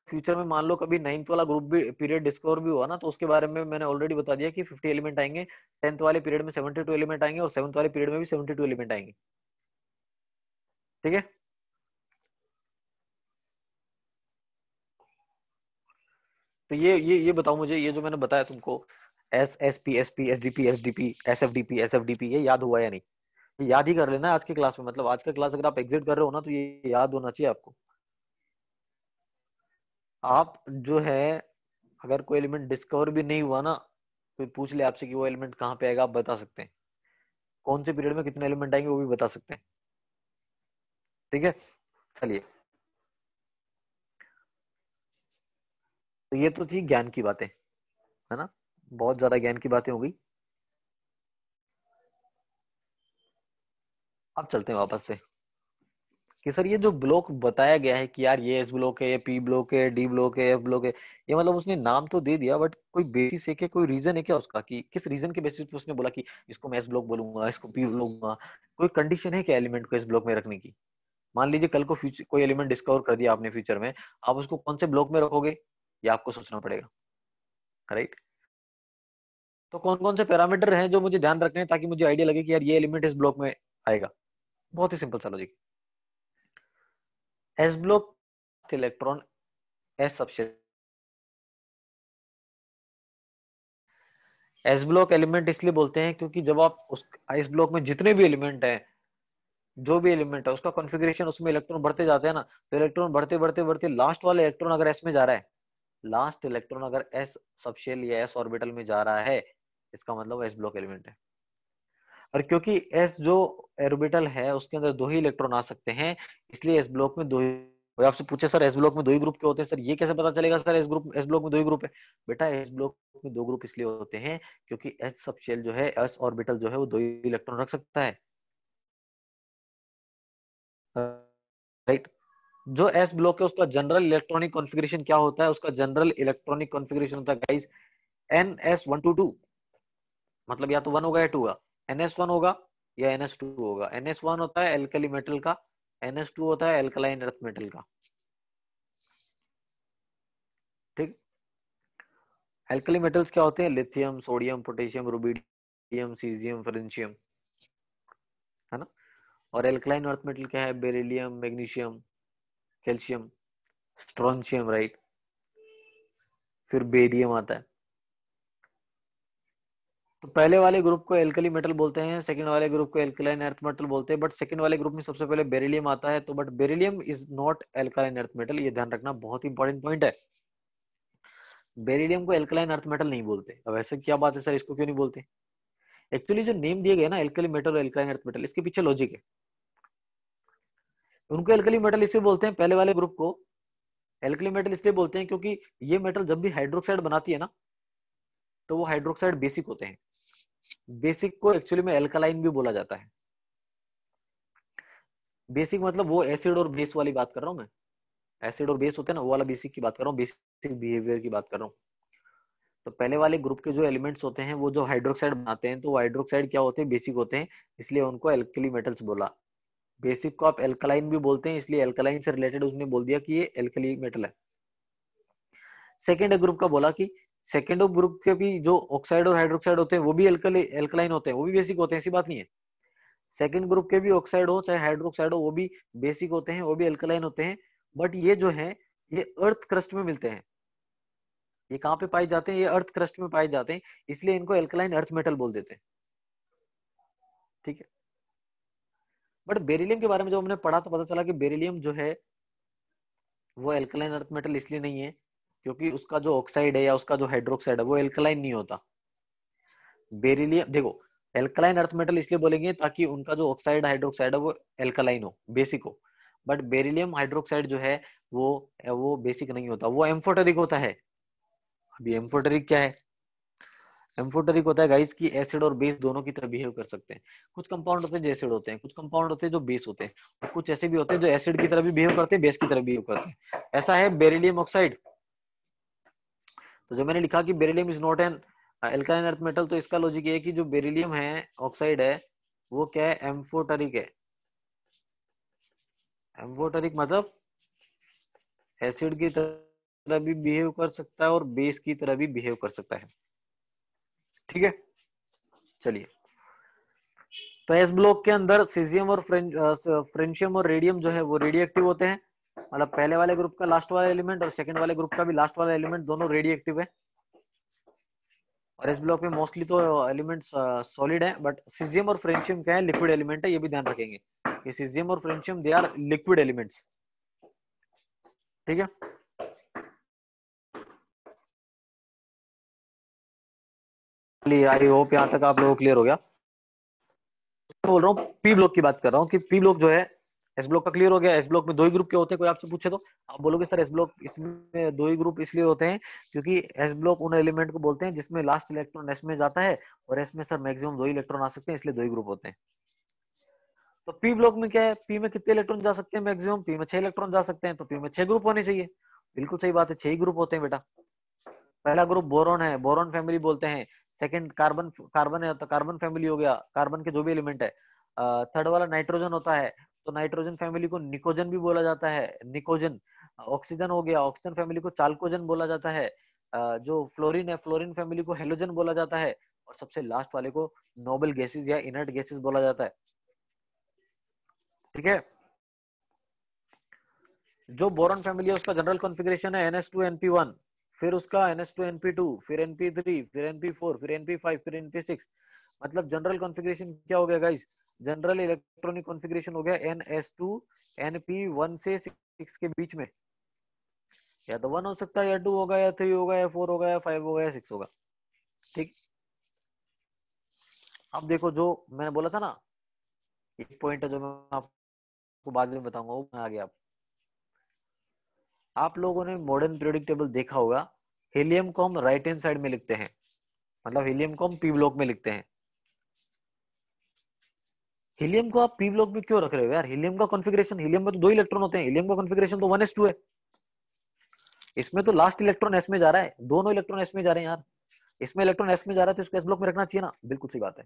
फ्यूचर में मान लो कभी 9th वाला ग्रुप भी पीरियड डिस्कवर भी हुआ ना, तो उसके बारे में मैंने ऑलरेडी बता दिया कि 50 एलिमेंट आएंगे। 10th वाले पीरियड में 72 एलिमेंट आएंगे, और 7th वाले पीरियड में भी 72 एलिमेंट आएंगे। ठीक है, तो ये बताओ मुझे, ये जो मैंने बताया तुमको, S, S P, S P, S D P, S D P, S F D P, S F D P, ये याद हुआ या नहीं? ये याद ही कर लेना आज के क्लास में, मतलब आज का क्लास अगर आप एग्जिट कर रहे हो ना, तो ये याद होना चाहिए आपको। आप जो है, अगर कोई एलिमेंट डिस्कवर भी नहीं हुआ ना, कोई पूछ ले आपसे कि वो एलिमेंट कहाँ पे आएगा, आप बता सकते हैं। कौन से पीरियड में कितने एलिमेंट आएंगे वो भी बता सकते हैं। ठीक है, चलिए। तो ये तो थी ज्ञान की बातें, है ना? बहुत ज्यादा ज्ञान की बातें हो गई। अब चलते हैं वापस से कि सर ये जो ब्लॉक बताया गया है कि यार ये एस ब्लॉक है, ये पी ब्लॉक है, डी ब्लॉक है, एफ ब्लॉक है, ये मतलब उसने नाम तो दे दिया, बट कोई बेसिस है क्या, कोई रीजन है क्या उसका, कि किस रीजन के बेसिस पे उसने बोला कि इसको मैं एस ब्लॉक बोलूंगा, इसको पी बोलूंगा? कोई कंडीशन है क्या एलिमेंट को इस ब्लॉक में रखने की? मान लीजिए कल को फ्यूचर कोई एलिमेंट डिस्कवर कर दिया आपने फ्यूचर में, आप उसको कौन से ब्लॉक में रखोगे, ये आपको सोचना पड़ेगा। राइट? तो कौन कौन से पैरामीटर हैं जो मुझे ध्यान रखने हैं ताकि मुझे आइडिया लगे कि यार ये एलिमेंट इस ब्लॉक में आएगा? बहुत ही सिंपल सा logic. S block electron, S सबसे, एस ब्लॉक एलिमेंट इसलिए बोलते हैं क्योंकि जब आप उस एस ब्लॉक में जितने भी एलिमेंट हैं, जो भी एलिमेंट है उसका कॉन्फ़िगरेशन, उसमें इलेक्ट्रॉन बढ़ते जाते हैं ना, तो इलेक्ट्रॉन बढ़ते बढ़ते बढ़ते लास्ट वाला इलेक्ट्रॉन अगर एस में जा रहा है, लास्ट इलेक्ट्रॉन अगर एस सबशेल या एस ऑर्बिटल में जा रहा है, इसका मतलब एस ब्लॉक एलिमेंट है। और क्योंकि एस जो ऑर्बिटल है उसके अंदर 2 ही इलेक्ट्रॉन आ सकते हैं, इसलिए एस ब्लॉक में 2 ही। कोई आपसे पूछे सर एस ब्लॉक में 2 ही ग्रुप क्यों होते हैं? सर ये कैसे पता चलेगा सर एस ब्लॉक में 2 ही ग्रुप है? बेटा एस ब्लॉक में 2 ग्रुप इसलिए होते हैं क्योंकि एस सब शेल जो है, एस ऑर्बिटल जो है, वो 2 ही इलेक्ट्रॉन रख सकता है। राइट? जो एस ब्लॉक है उसका जनरल इलेक्ट्रॉनिक कॉन्फ़िगरेशन क्या होता है? उसका जनरल इलेक्ट्रॉनिक कॉन्फ़िगरेशन होता है गाइस NS122। मतलब या तो 1 होगा या 2 होगा, NS1 होगा या NS2 होगा। NS1 होता है एल्कली मेटल का NH2 होता है एल्कलाइन अर्थ मेटल का, ठीक। एल्कली मेटल्स क्या होते हैं? Lithium, sodium, potassium, rubidium, caesium, francium, है ना। और एल्कलाइन अर्थ मेटल क्या है? Beryllium, magnesium, calcium, strontium, right. फिर बेरियम आता है। तो पहले वाले ग्रुप को एल्कली मेटल बोलते हैं, सेकंड वाले ग्रुप को एल्कलाइन अर्थ मेटल बोलते हैं, बट सेकंड वाले ग्रुप में सबसे पहले बेरिलियम आता है। तो but beryllium is not alkaline earth metal, ये ध्यान रखना, बहुत इंपॉर्टेंट पॉइंट है। बेरिलियम को एल्कलाइन अर्थ मेटल नहीं बोलते। अब ऐसे क्या बात है सर, इसको क्यों नहीं बोलते? एक्चुअली जो नेम दिए गए ना एल्कली मेटल और एल्कलाइन अर्थ मेटल, इसके पीछे लॉजिक है। उनको एल्कली मेटल इसलिए बोलते हैं, पहले वाले ग्रुप को एल्कली मेटल इसलिए बोलते हैं क्योंकि ये मेटल जब भी हाइड्रोक्साइड बनाती है ना, तो वो हाइड्रोक्साइड बेसिक होते हैं। बेसिक को एक्चुअली में एल्कलाइन भी बोला जाता है। बेसिक मतलब वो एसिड और बेस वाली बात कर रहा हूं मैं। एसिड और बेस होते हैं ना, वो वाला बेसिक की बात कर रहा हूँ, बेसिक बिहेवियर की बात कर रहा हूँ। तो पहले वाले ग्रुप के जो एलिमेंट्स होते हैं वो जो हाइड्रोक्साइड बनाते हैं, तो वो हाइड्रोक्साइड क्या होते हैं? बेसिक होते हैं, इसलिए उनको एल्कली मेटल्स बोला। बेसिक को आप एल्कलाइन भी बोलते हैं, इसलिए एल्कलाइन से रिलेटेड उसने बोल दिया कि ये एल्कली मेटल है। सेकेंड ग्रुप का बोला कि सेकेंड ग्रुप के भी जो ऑक्साइड और हाइड्रोक्साइड होते हैं वो भी एल्कलाइन होते हैं, वो भी बेसिक होते हैं, ऐसी बात नहीं है। सेकेंड ग्रुप के भी ऑक्साइड हो चाहे हाइड्रोक्साइड हो, वो भी बेसिक होते हैं, वो भी एल्कलाइन होते हैं। बट ये जो है ये अर्थ क्रस्ट में मिलते हैं। ये कहाँ पे पाए जाते हैं? ये अर्थ क्रस्ट में पाए जाते हैं, इसलिए इनको एल्कलाइन अर्थ मेटल बोल देते हैं, ठीक है। बट बेरिलियम के बारे में जब हमने पढ़ा तो पता चला कि बेरिलियम जो है वो एल्कलाइन अर्थ मेटल इसलिए नहीं है क्योंकि उसका जो ऑक्साइड है या उसका जो हाइड्रोक्साइड है वो एल्कलाइन नहीं होता। बेरिलियम देखो, एल्कलाइन अर्थ मेटल इसलिए बोलेंगे ताकि उनका जो ऑक्साइड हाइड्रोक्साइड है वो एल्कलाइन हो, बेसिक हो। बट बेरिलियम हाइड्रोक्साइड जो है वो बेसिक नहीं होता, वो एम्फोटेरिक होता है। अभी एम्फोटेरिक क्या है? एम्फोटेरिक होता है गाइस कि एसिड और बेस दोनों की तरह बिहेव कर सकते हैं। कुछ कंपाउंड होते हैं जो एसिड होते हैं, कुछ कंपाउंड होते हैं जो बेस होते हैं, और कुछ ऐसे भी होते हैं जो एसिड की तरह भी बिहेव करते हैं, बेस की तरह बिहेव करते हैं। ऐसा है बेरिलियम ऑक्साइड। तो जो मैंने लिखा कि beryllium is not an alkaline earth metal, तो इसका लॉजिक ये है कि जो बेरिलियम है ऑक्साइड है वो क्या है? एम्फोटेरिक है। एम्फोटेरिक मतलब एसिड की तरह भी बिहेव कर सकता है और बेस की तरह भी बिहेव कर सकता है, ठीक है। चलिए, तो एस ब्लॉक के अंदर सीजियम और फ्रेंशियम और रेडियम जो है वो रेडियो एक्टिव होते हैं। मतलब पहले वाले ग्रुप का लास्ट वाला एलिमेंट और सेकंड वाले ग्रुप का भी लास्ट वाला एलिमेंट दोनों रेडियो एक्टिव है। और इस ब्लॉक में मोस्टली तो एलिमेंट्स सॉलिड है, बट सीजियम और फ्रेंशियम क्या है? लिक्विड एलिमेंट है, ये भी ध्यान रखेंगे कि सीजियम और francium they are liquid elements, ठीक है। आई होप यहाँ तक आप लोगों को क्लियर हो गया। बोल रहा हूँ पी ब्लॉक की बात कर रहा हूँ कि पी ब्लॉक जो है, एस ब्लॉक का क्लियर हो गया। एस ब्लॉक में दो ही ग्रुप के होते हैं, कोई आपसे पूछे तो आप बोलोगे सर एस ब्लॉक इसमें दो ही ग्रुप इसलिए होते हैं क्योंकि एस ब्लॉक उन एलिमेंट को बोलते हैं जिसमें लास्ट इलेक्ट्रॉन एस में जाता है, और एस में सर मैक्सिमम दो ही इलेक्ट्रॉन आ सकते हैं, इसलिए दो ही ग्रुप होते हैं। तो पी ब्लॉक में क्या है? पी में कितने इलेक्ट्रॉन जा सकते हैं? मैक्सिमम पी में 6 इलेक्ट्रॉन जा सकते हैं, तो पी में 6 ग्रुप होने चाहिए। बिल्कुल सही बात है, 6 ही ग्रुप होते हैं बेटा। पहला ग्रुप बोरॉन है, बोरॉन फैमिली बोलते हैं। सेकंड कार्बन, कार्बन है तो कार्बन फैमिली हो गया, कार्बन के जो भी एलिमेंट है। थर्ड वाला नाइट्रोजन होता है, तो नाइट्रोजन फैमिली को निकोजन भी बोला जाता है, निकोजन। ऑक्सीजन हो गया, ऑक्सीजन फैमिली को चाल्कोजन बोला जाता है। जो फ्लोरीन है, फ्लोरीन फैमिली को हेलोजन बोला जाता है। और सबसे लास्ट वाले को नोबल गैसेस या इनर्ट गैसेस बोला जाता है, ठीक है। जो बोरॉन फैमिली है उसका जनरल कॉन्फ़िगरेशन है NH2 NP1, फिर उसका NH2 NP2, फिर NP3, फिर NP4, फिर NP5, फिर NP6। मतलब जनरल कॉन्फ़िगरेशन क्या हो गया गाइस? जनरल इलेक्ट्रॉनिक कॉन्फ़िगरेशन हो गया NS2 NP1 से 6 के बीच में। या तो 1 हो सकता है, या 2 होगा, या 3 होगा, या 4 होगा, या 5 होगा, या 6 होगा, ठीक। अब देखो जो मैंने बोला था ना, एक पॉइंट है जो मैं आपको बाद में बताऊंगा, वो आ गया। आप लोगों ने मॉडर्न पीरियोडिक टेबल देखा होगा, हीलियम को हम राइट हैंड साइड में लिखते हैं, मतलब हीलियम को हम पी ब्लॉक में लिखते हैं। हीलियम को आप पी ब्लॉक में क्यों रख रहे हो यार? हीलियम का कॉन्फ़िगरेशन, हीलियम में तो दो इलेक्ट्रॉन होते हैं, हीलियम का कॉन्फ़िगरेशन तो 1s2 है। इसमें तो लास्ट इलेक्ट्रॉन एस में जा रहा है, दोनों इलेक्ट्रॉन एस में जा रहे हैं यार। इसमें इलेक्ट्रॉन एस में जा रहा है तो इसको एस ब्लॉक में रखना चाहिए ना, बिल्कुल सही बात है।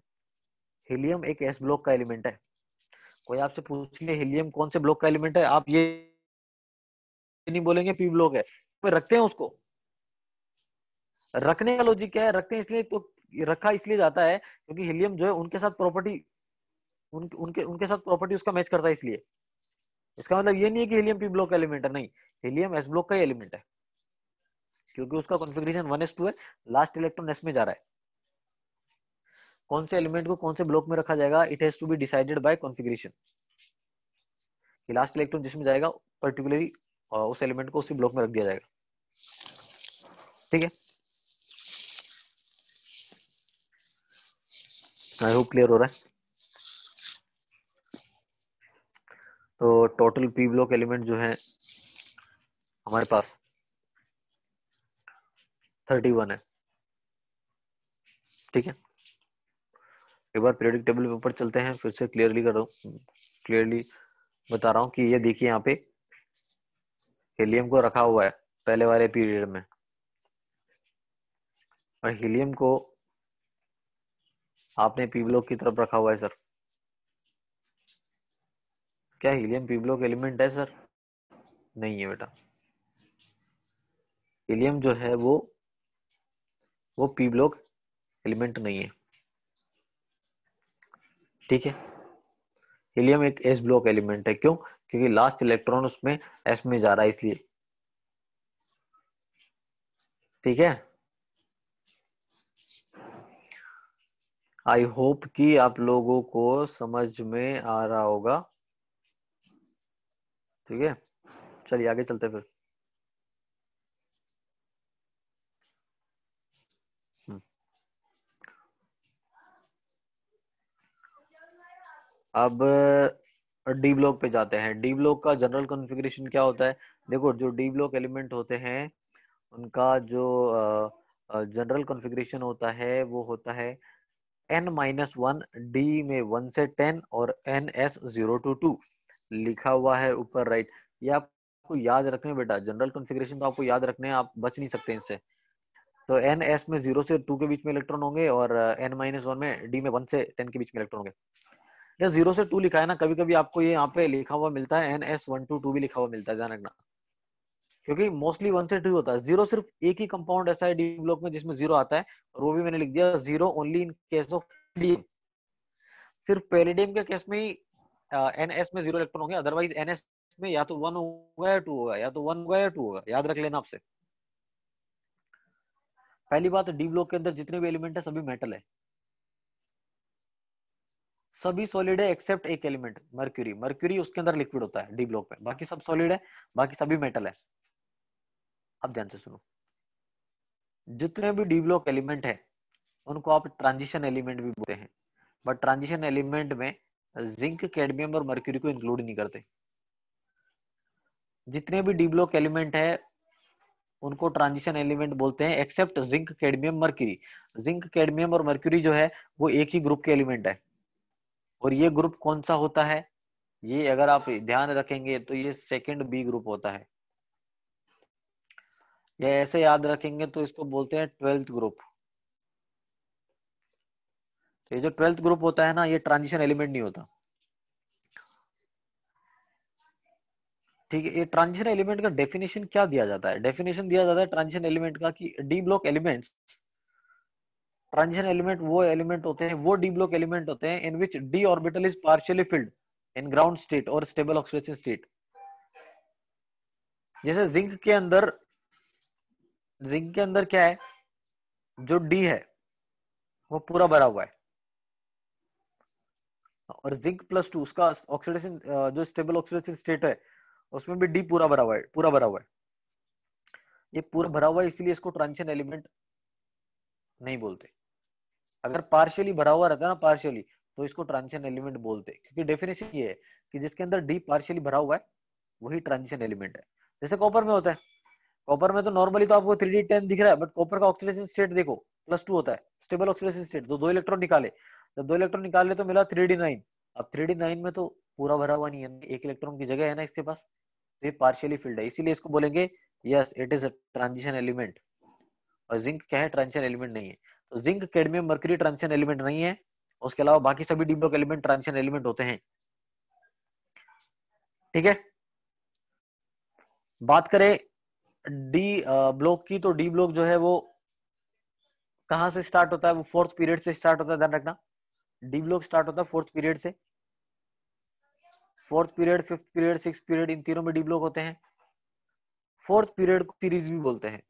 हीलियम एक एस ब्लॉक का एलिमेंट है। कोई आपसे पूछ ले हीलियम कौन से ब्लॉक का एलिमेंट है, आप ये नहीं बोलेंगे पी ब्लॉक है, फिर रखते हैं उसको। रखने का लॉजिक क्या है, रखते हैं इसलिए तो, रखा इसलिए जाता है क्योंकि हीलियम जो है उनके साथ प्रॉपर्टी, उनके उनके साथ प्रॉपर्टी उसका मैच करता है, इसलिए। इसका मतलब ये नहीं है कि हीलियम पी ब्लॉक का एलिमेंट है, नहीं, हीलियम एस ब्लॉक का ही एलिमेंट है, क्योंकि उसका कॉन्फ़िगरेशन 1s2 है, लास्ट इलेक्ट्रॉन एस में जा रहा है। कौन से एलिमेंट को कौन से ब्लॉक में रखा जाएगा, it has to be decided by configuration, कि लास्ट इलेक्ट्रॉन जिसमें जाएगा पर्टिकुलरली उस एलिमेंट को उसी ब्लॉक में रख दिया जाएगा। ठीक है, आई होप क्लियर हो रहा है। तो टोटल पी ब्लॉक एलिमेंट जो है हमारे पास 31 है। ठीक है, एक बार पीरियोडिक टेबल के ऊपर चलते हैं, फिर से क्लियरली कर रहा हूँ, क्लियरली बता रहा हूँ कि ये देखिए यहाँ पे हीलियम को रखा हुआ है पहले वाले पीरियड में, और हीलियम को आपने पी ब्लॉक की तरफ रखा हुआ है सर। क्या हीलियम पी ब्लॉक एलिमेंट है सर? नहीं है बेटा, हीलियम जो है वो पी ब्लॉक एलिमेंट नहीं है। ठीक है, हीलियम एक एस ब्लॉक एलिमेंट है, क्यों? क्योंकि लास्ट इलेक्ट्रॉन उसमें एस में जा रहा है, इसलिए। ठीक है, आई होप कि आप लोगों को समझ में आ रहा होगा। ठीक है, चलिए आगे चलते हैं फिर। हम्म, अब डी ब्लॉक पे जाते हैं। डी ब्लॉक का जनरल कॉन्फ़िगरेशन क्या होता है? देखो, जो डी ब्लॉक एलिमेंट होते हैं उनका जो जनरल कॉन्फ़िगरेशन होता है वो होता है n-1, डी में 1 से 10 और ns 0 to 2 लिखा हुआ है ऊपर राइट। ये आपको याद रखने बेटा, जनरल कॉन्फ़िगरेशन तो आपको याद रखने हैं, आप बच नहीं सकते इनसे। तो ns में 0 से 2 के बीच में इलेक्ट्रॉन होंगे, और n-1 में डी में 1 से 10 के बीच में इलेक्ट्रॉन होंगे। या 0 से 2 लिखा है ना, कभी कभी आपको ये यहाँ पे लिखा हुआ मिलता है ns 1 to 2 भी लिखा हुआ मिलता है, ध्यान रखना, क्योंकि मोस्टली 1 से 2 होता है। जीरो सिर्फ एक ही कंपाउंड ऐसा है डी ब्लॉक में जिसमें जीरो आता है, और वो भी मैंने लिख दिया, zero only in case of palladium. सिर्फ पैलेडियम के केस में ही एनएस में 0 इलेक्ट्रॉन होंगे, अदरवाइज एनएस में या तो 1 होगा या 2 होगा, या तो 1 होगा या 2 होगा, याद रख लेना आपसे। पहली बात, डी ब्लॉक के अंदर जितने भी एलिमेंट है सभी मेटल है, सभी सॉलिड है एक्सेप्ट एक एलिमेंट मर्क्यूरी। मर्क्यूरी उसके अंदर लिक्विड होता है डी ब्लॉक में, बाकी सब सॉलिड है, बाकी सभी मेटल है। अब ध्यान से सुनो, जितने भी डी ब्लॉक एलिमेंट है उनको आप ट्रांजिशन एलिमेंट भी बोलते हैं, बट ट्रांजिशन एलिमेंट में जिंक, कैडमियम और मर्क्यूरी को इंक्लूड नहीं करते। जितने भी डी ब्लॉक एलिमेंट है उनको ट्रांजिशन एलिमेंट बोलते हैं, except zinc, cadmium, mercury. Zinc, cadmium और मर्क्यूरी जो है वो एक ही ग्रुप के एलिमेंट है, और ये ग्रुप कौन सा होता है, ये अगर आप ध्यान रखेंगे तो ये सेकंड बी ग्रुप होता है। ये ऐसे याद रखेंगे तो इसको बोलते हैं 12th ग्रुप। तो ये जो 12th ग्रुप होता है ना, ये ट्रांजिशन एलिमेंट नहीं होता। ठीक है, ये ट्रांजिशन एलिमेंट का डेफिनेशन क्या दिया जाता है? डेफिनेशन दिया जाता है ट्रांजिशन एलिमेंट का कि D block elements, transition element वो एलिमेंट होते हैं, वो डी ब्लॉक एलिमेंट होते हैं in which D orbital is partially filled in ground state और स्टेबल ऑक्सीडेशन स्टेट। जैसे जिंक के अंदर क्या है, जो डी है वो पूरा भरा हुआ है, और जिंक +2 उसका ऑक्सीडेशन, जो स्टेबल ऑक्सीडेशन स्टेट है उसमें भी डी पूरा भरा हुआ है, पूरा भरा हुआ है। ये पूरा भरा हुआ है इसलिए इसको ट्रांजिशन एलिमेंट नहीं बोलते। अगर पार्शियली भरा हुआ रहता है ना, पार्शियली, तो इसको ट्रांजिशन एलिमेंट बोलते, क्योंकि डेफिनेशन ये है कि जिसके अंदर डी पार्शियली भरा हुआ है वही ट्रांजिशन एलिमेंट है। जैसे कॉपर में होता है, कॉपर में तो नॉर्मली तो आपको 3d10 दिख रहा है, बट कॉपर का ऑक्सीडेशन स्टेट देखो +2 होता है, स्टेबल ऑक्सीडेशन स्टेट। तो 2 इलेक्ट्रॉन निकाले, जब 2 इलेक्ट्रॉन निकाले तो मिला 3d9। अब 3d9 में तो पूरा भरा हुआ नहीं है, एक इलेक्ट्रॉन की जगह है ना इसके पास, तो ये पार्शियली फिल्ड है, इसीलिए इसको बोलेंगे yes it is a transition element. और जिंक क्या है, ट्रांजिशन एलिमेंट नहीं है। तो zinc, cadmium, mercury transition element नहीं है, उसके अलावा बाकी सभी D block element transition element होते हैं। ठीक है। बात करें डी ब्लॉक की, तो डी ब्लॉक जो है वो कहां से स्टार्ट होता है? वो फोर्थ पीरियड से स्टार्ट होता है, ध्यान रखना। डी ब्लॉक स्टार्ट होता है फोर्थ पीरियड से। Fourth period, fifth period, six period, इन तीनों में डी ब्लॉक होते हैं। फोर्थ पीरियड को सीरीज भी बोलते हैं।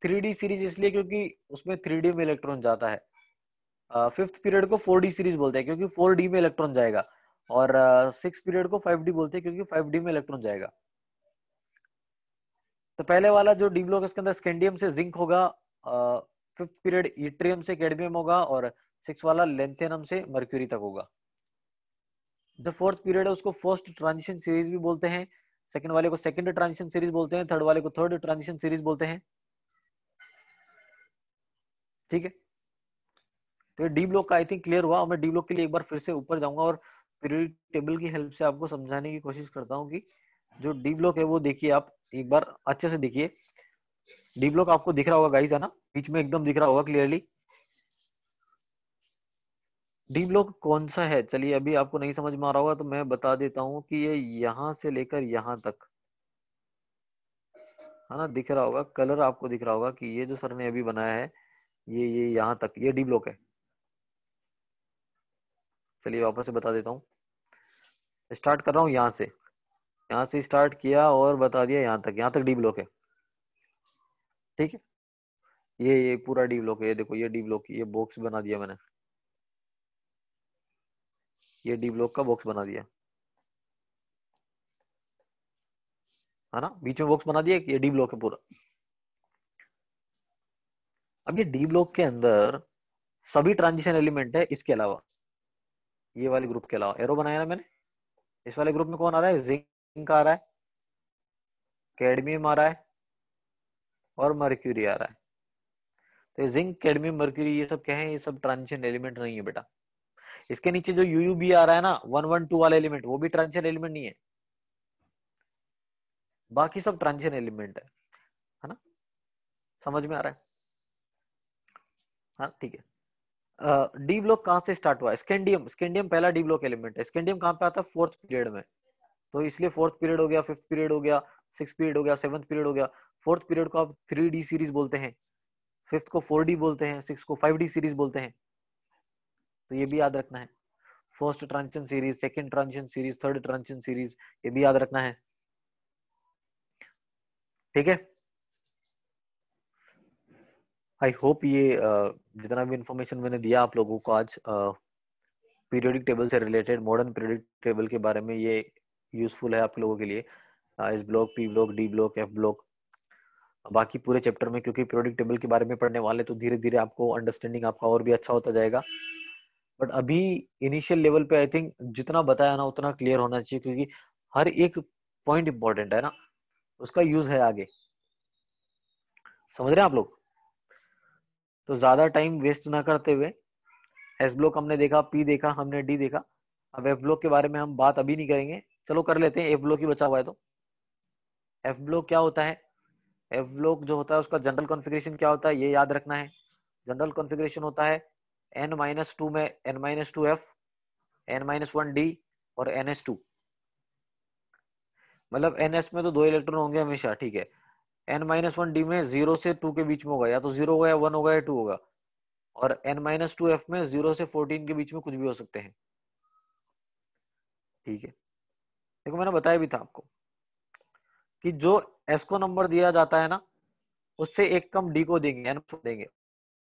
3D सीरीज इसलिए क्योंकि उसमें 3D में इलेक्ट्रॉन जाता है। फिफ्थ पीरियड को 4D सीरीज बोलते हैं क्योंकि 4D में इलेक्ट्रॉन जाएगा। और सिक्स पीरियड को 5D बोलते हैं क्योंकि 5D में इलेक्ट्रॉन जाएगा। तो पहले वाला जो डी ब्लॉक है, इसके अंदर स्कैंडियम से जिंक होगा। फिफ्थ पीरियड इट्रियम से कैडमियम होगा। और सिक्स वाला लेंथेनम से मर्क्यूरी तक होगा। जो फोर्थ पीरियड है उसको फर्स्ट ट्रांजिशन सीरीज भी बोलते हैं। सेकंड वाले को सेकंड ट्रांजिशन सीरीज बोलते हैं। थर्ड वाले को थर्ड ट्रांजिशन सीरीज बोलते हैं। ठीक है। तो डी ब्लॉक का आई थिंक क्लियर हुआ। और मैं डी ब्लॉक के लिए एक बार फिर से ऊपर जाऊंगा और पीरियोडिक टेबल की हेल्प से आपको समझाने की कोशिश करता हूँ कि जो डी ब्लॉक है वो देखिए, आप एक बार अच्छे से देखिए। डी ब्लॉक आपको दिख रहा होगा गाइस, है ना? बीच में एकदम दिख रहा होगा क्लियरली। डी ब्लॉक कौन सा है? चलिए, अभी आपको नहीं समझ में आ रहा होगा तो मैं बता देता हूँ कि ये यहाँ से लेकर यहाँ तक, है ना? दिख रहा होगा, कलर आपको दिख रहा होगा कि ये जो सर ने अभी बनाया है, ये यहाँ तक ये डी ब्लॉक है। चलिए वापस से बता देता हूँ। स्टार्ट कर रहा हूँ यहाँ से स्टार्ट किया और बता दिया यहाँ तक डी ब्लॉक है। ठीक है। ये पूरा डी ब्लॉक है। ये देखो, ये डी ब्लॉक, ये बॉक्स बना दिया मैंने। ये डी ब्लॉक का बॉक्स बना दिया, है ना? बीच में बॉक्स बना दिया। ये डी ब्लॉक है पूरा। अब ये डी ब्लॉक के अंदर सभी ट्रांजिशन एलिमेंट है इसके अलावा, ये वाले ग्रुप के अलावा। एरो बनाया ना मैंने। इस वाले ग्रुप में कौन आ रहा है? जिंक आ रहा है, कैडमियम आ रहा है और मर्क्यूरी आ रहा है। तो जिंक, कैडमियम, मर्क्यूरी ये सब क्या है? ये सब ट्रांजिशन एलिमेंट नहीं है बेटा। इसके नीचे जो यूयूबी आ रहा है ना, 112 वाला एलिमेंट, वो भी ट्रांजिशन एलिमेंट नहीं है। बाकी सब ट्रांजिशन एलिमेंट है ना? समझ में आ रहा है? हाँ, ठीक है। डी ब्लॉक कहाँ से स्टार्ट हुआ? स्कैंडियम। स्कैंडियम पहला डी ब्लॉक एलिमेंट है। स्कैंडियम कहाँ पे आता है? फोर्थ पीरियड में। तो इसलिए फोर्थ पीरियड हो गया, फिफ्थ पीरियड हो गया, सिक्स पीरियड हो गया, सेवंथ पीरियड हो गया। फोर्थ पीरियड को आप 3D सीरीज बोलते हैं, फिफ्थ को 4D बोलते हैं, सिक्स को 5D सीरीज बोलते हैं। तो ये भी याद रखना है। First transition series, second transition series, third transition series, ये भी याद रखना है। ठीक है। आई होप ये जितना भी इंफॉर्मेशन मैंने दिया आप लोगों को आज पीरियोडिक टेबल से रिलेटेड, मॉडर्न पीरियोडिक टेबल के बारे में, ये यूजफुल है आप लोगों के लिए। S block, P block, D block, F block, बाकी पूरे चैप्टर में, क्योंकि पीरियोडिक टेबल के बारे में पढ़ने वाले तो धीरे धीरे आपको अंडरस्टैंडिंग आपका और भी अच्छा होता जाएगा। बट अभी इनिशियल लेवल पे आई थिंक जितना बताया ना उतना क्लियर होना चाहिए, क्योंकि हर एक पॉइंट इंपॉर्टेंट है ना, उसका यूज है आगे। समझ रहे हैं आप लोग? तो ज्यादा टाइम वेस्ट ना करते हुए, एस ब्लॉक हमने देखा, पी देखा, हमने डी देखा। अब एफ ब्लॉक के बारे में हम बात अभी नहीं करेंगे, चलो कर लेते हैं। एफ ब्लॉक ही बचा हुआ है। तो एफ ब्लॉक क्या होता है? एफ ब्लॉक जो होता है उसका जनरल कॉन्फ़िगरेशन क्या होता है, ये याद रखना है। जनरल कॉन्फ़िगरेशन होता है n-2 में n-2f, n-1d और ns2। मतलब ns में तो दो इलेक्ट्रॉन होंगे हमेशा, ठीक है। n-1d में 0 से 2 के बीच में होगा, या तो 0 होगा या 1 होगा या 2 होगा। और n-2f में 0 से 14 के बीच में कुछ भी हो सकते हैं। ठीक है। देखो मैंने बताया भी था आपको कि जो s को नंबर दिया जाता है ना, उससे एक कम d को देंगे, n को देंगे।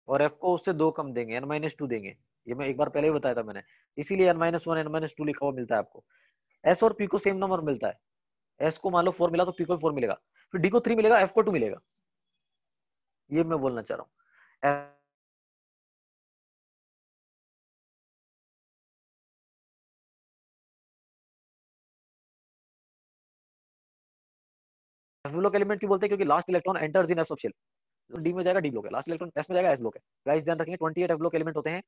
और f को उससे दो कम देंगे, n-2 देंगे। ये मैं एक बार पहले ही बताया था मैंने। इसीलिए n-1 n-2 लिखा हुआ मिलता है आपको। s और p को सेम नंबर मिलता है। s को मान लो 4 मिला तो p को 4 मिलेगा, फिर d को 3 मिलेगा, f को 2 मिलेगा। ये मैं बोलना चाह रहा हूँ। एफ ब्लॉक एलिमेंट क्यों बोलते हैं? क्योंकि last electron enters in F sub shell. D में जाएगा डी ब्लॉक है, लास्ट इलेक्ट्रॉन एस में जाएगा एस ब्लॉक है। गाइस ध्यान रखेंगे 28 एफ ब्लॉक एलिमेंट होते हैं।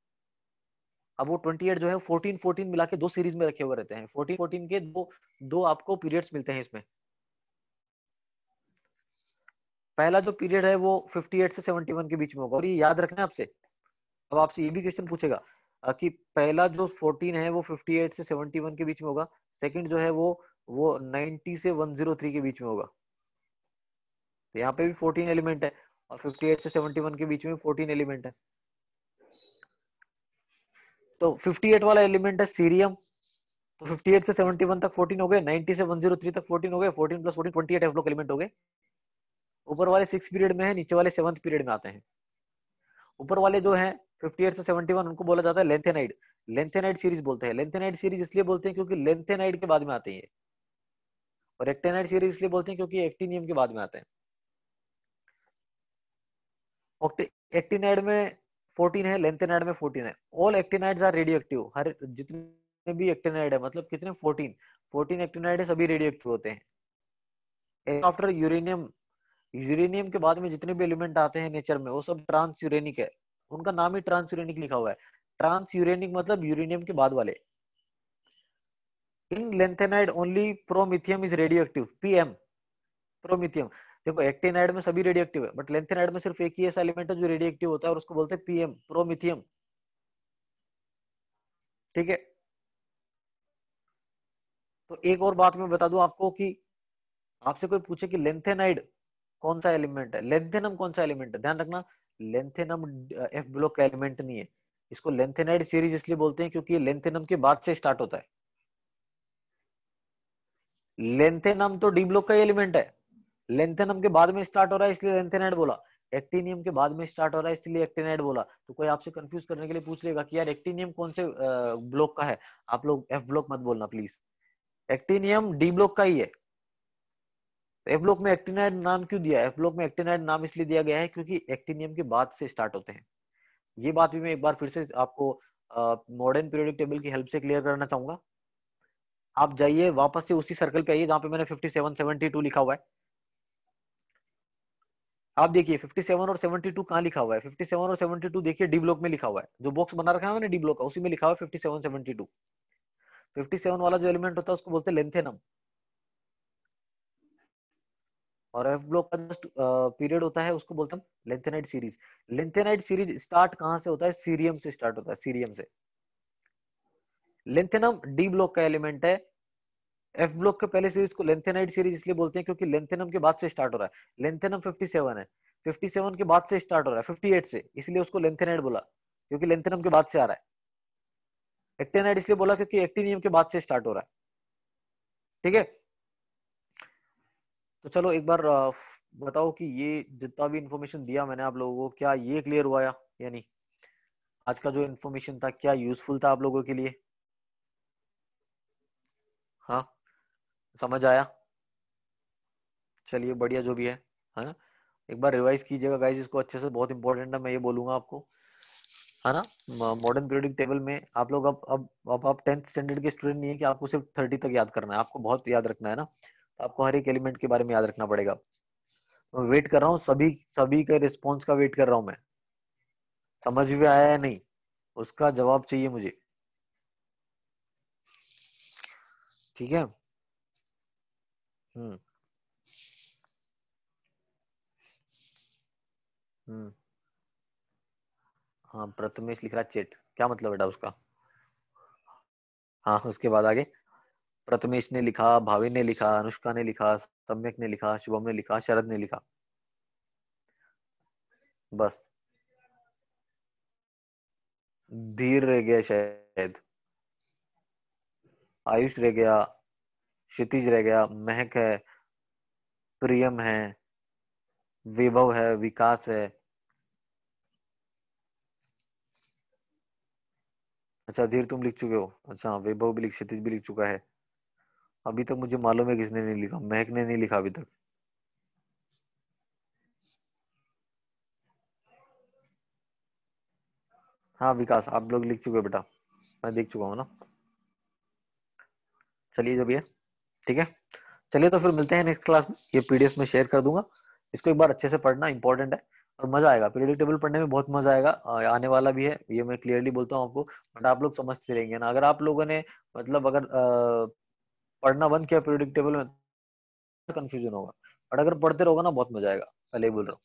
अब वो 28 जो है 14 14 मिला के दो सीरीज में रखे हुए रहते हैं। 14 14 के दो दो आपको पीरियड्स मिलते हैं इसमें। पहला जो पीरियड है वो 58 से 71 के बीच में होगा, और ये याद रखना है आपसे। अब आपसे ये भी क्वेश्चन पूछेगा कि पहला जो 14 है वो 58 से 71 के बीच में होगा। सेकंड जो है वो वो 90 से 103 के बीच में होगा। तो यहाँ पे भी 14 एलिमेंट है, और 58 से 71 के बीच में 14 एलिमेंट है। तो 58 वाला एलिमेंट है सीरियम, तो 58 से 71 तक 14 हो गए, 90 से 103 तक 14 हो गए, 14 प्लस 14 28 एफ ब्लॉक एलिमेंट हो गए। ऊपर वाले 6 पीरियड में है, नीचे वाले 7th पीरियड में आते हैं। ऊपर वाले जो है 58 से 71 उनको बोला जाता है लेंथेनाइड। लेंथेनाइड सीरीज बोलते हैं। लेंथेनाइड सीरीज इसलिए बोलते हैं क्योंकि लेंथेनाइड के बाद में आते हैं ये। और एक्टेनाइड सीरीज इसलिए बोलते हैं क्योंकि एक्टिनियम के बाद में आते हैं। एक्टिनाइड में 14 है, लेंथेनाइड में 14 है। All actinides are radioactive. हर जितने भी एक्टिनाइड है, मतलब कितने, 14 एक्टिनाइड है, सभी रेडियो एक्टिव होते हैं। आफ्टर यूरेनियम, यूरेनियम के बाद में जितने भी एलिमेंट आते हैं नेचर में वो सब ट्रांस यूरेनिक है। उनका नाम ही ट्रांस यूरेनिक लिखा हुआ है। ट्रांस यूरेनिक मतलब यूरेनियम के बाद वाले। In lanthanide only promethium is radioactive, PM, promethium. देखो एक्टिनाइड में सभी रेडियो एक्टिव है, बट लेंथेनाइड में सिर्फ एक ही ऐसा एलिमेंट है जो रेडियो एक्टिव होता है, और उसको बोलते हैं पीएम, प्रोमिथियम। ठीक है। तो एक और बात मैं बता दूं आपको कि आपसे कोई पूछे कि लेंथेनाइड कौन सा एलिमेंट है, लेंथेनम कौन सा एलिमेंट है, ध्यान रखना लेंथेनम एफ ब्लॉक का एलिमेंट नहीं है। इसको लेंथेनाइड सीरीज इसलिए बोलते हैं क्योंकि ये लेंथेनम के बाद से स्टार्ट होता है। लेंथेनम तो डी ब्लॉक का एलिमेंट है, लेंथेनम के बाद में स्टार्ट हो रहा है इसलिए लेंथेनाइड बोला। एक्टिनियम के बाद में स्टार्ट हो रहा है इसलिए एक्टिनाइड बोला। तो कोई आपसे कंफ्यूज करने के लिए पूछ लेगा कि यार एक्टिनियम कौन से ब्लॉक का है, आप लोग एफ ब्लॉक मत बोलना प्लीज। एक्टिनियम डी ब्लॉक का ही है। एफ ब्लॉक में एक्टिनाइड नाम क्यों दिया है? एफ ब्लॉक में एक्टिनाइड नाम इसलिए दिया गया है क्योंकि एक्टिनियम के बाद से स्टार्ट होते हैं। ये बात भी मैं एक बार फिर से आपको मॉडर्न पीरियोडिक टेबल की हेल्प से क्लियर करना चाहूंगा। आप जाइए वापस से उसी सर्कल पे आइए जहां पे मैंने 57 72 लिखा हुआ है। आप देखिए 57 और 72 कहाँ लिखा हुआ है? 57 और 72 देखिए डी ब्लॉक में लिखा हुआ है। जो बॉक्स बना रखा है मैंने डी ब्लॉक का, उसी में लिखा हुआ है 57 72। 57 वाला जो एलिमेंट होता है उसको बोलते हैं लेंथेनम, और एफ ब्लॉक का जस्ट पीरियड होता है उसको बोलते हैं lanthanide series. Lanthanide series start कहाँ से होता है? सीरियम से स्टार्ट होता है, सीरियम से। लेंथेनम डी ब्लॉक का एलिमेंट है। एफ ब्लॉक के पहले सीरीज को लेंथेनाइड सीरीज इसलिए बोलते हैं क्योंकि लेंथेनम के बाद से स्टार्ट हो रहा है। लेंथेनम 57 है, 57 के बाद से स्टार्ट हो रहा है 58 से, इसलिए उसको लेंथेनाइड बोला क्योंकि लेंथेनम के बाद से आ रहा है। एक्टेनाइड इसलिए बोला क्योंकि एक्टिनियम के बाद से स्टार्ट हो रहा है। ठीक है। तो चलो एक बार बताओ कि ये जितना भी इंफॉर्मेशन दिया मैंने आप लोगों को, क्या ये क्लियर हुआ या नहीं? आज का जो इन्फॉर्मेशन था क्या यूजफुल था आप लोगों के लिए? हाँ, समझ आया? चलिए बढ़िया, जो भी है ना। एक बार रिवाइज कीजिएगा गाइस इसको अच्छे से, बहुत इंपॉर्टेंट है, मैं ये बोलूंगा आपको, है ना। मॉडर्न पीरियोडिक टेबल में आप लोग अब आप 10th स्टैंडर्ड के स्टूडेंट नहीं है कि आपको सिर्फ 30 तक याद करना है, आपको बहुत याद रखना है ना। तो आपको हर एक एलिमेंट के बारे में याद रखना पड़ेगा। तो वेट कर रहा हूँ, सभी सभी के रिस्पॉन्स का वेट कर रहा हूँ मैं। समझ में आया या नहीं, उसका जवाब चाहिए मुझे। ठीक है। हम्म। हम्म। हाँ, प्रथमेश लिख रहा है चेट, क्या मतलब बेटा उसका? हाँ, उसके बाद आगे। प्रथमेश ने लिखा, भाविन ने लिखा, अनुष्का ने लिखा, सम्यक ने लिखा, शुभम ने लिखा, शरद ने लिखा। बस। धीर रह गया शायद, आयुष रह गया, क्षितिज रह गया, महक है, प्रियम है, विभव है, विकास है। अच्छा धीर तुम लिख चुके हो, अच्छा वैभव भी लिख, क्षितिज भी लिख चुका है। अभी तक मुझे मालूम है किसने नहीं लिखा, महक ने नहीं लिखा अभी तक। हाँ विकास, आप लोग लिख चुके हो बेटा, मैं देख चुका हूँ ना। चलिए जो भी है, ठीक है। चलिए तो फिर मिलते हैं नेक्स्ट क्लास में, ये पीडीएफ में शेयर कर दूंगा। इसको एक बार अच्छे से पढ़ना, इंपॉर्टेंट है। और मजा आएगा, पीरियोडिक टेबल पढ़ने में बहुत मजा आएगा, आने वाला भी है, ये मैं क्लियरली बोलता हूँ आपको। बट आप लोग समझते रहेंगे ना, अगर आप लोगों ने मतलब अगर पढ़ना बंद किया पीरियोडिक टेबल में, कंफ्यूजन होगा। बट अगर पढ़ते रहोगे ना बहुत मजा आएगा, पहले ही बोल रहा हूँ।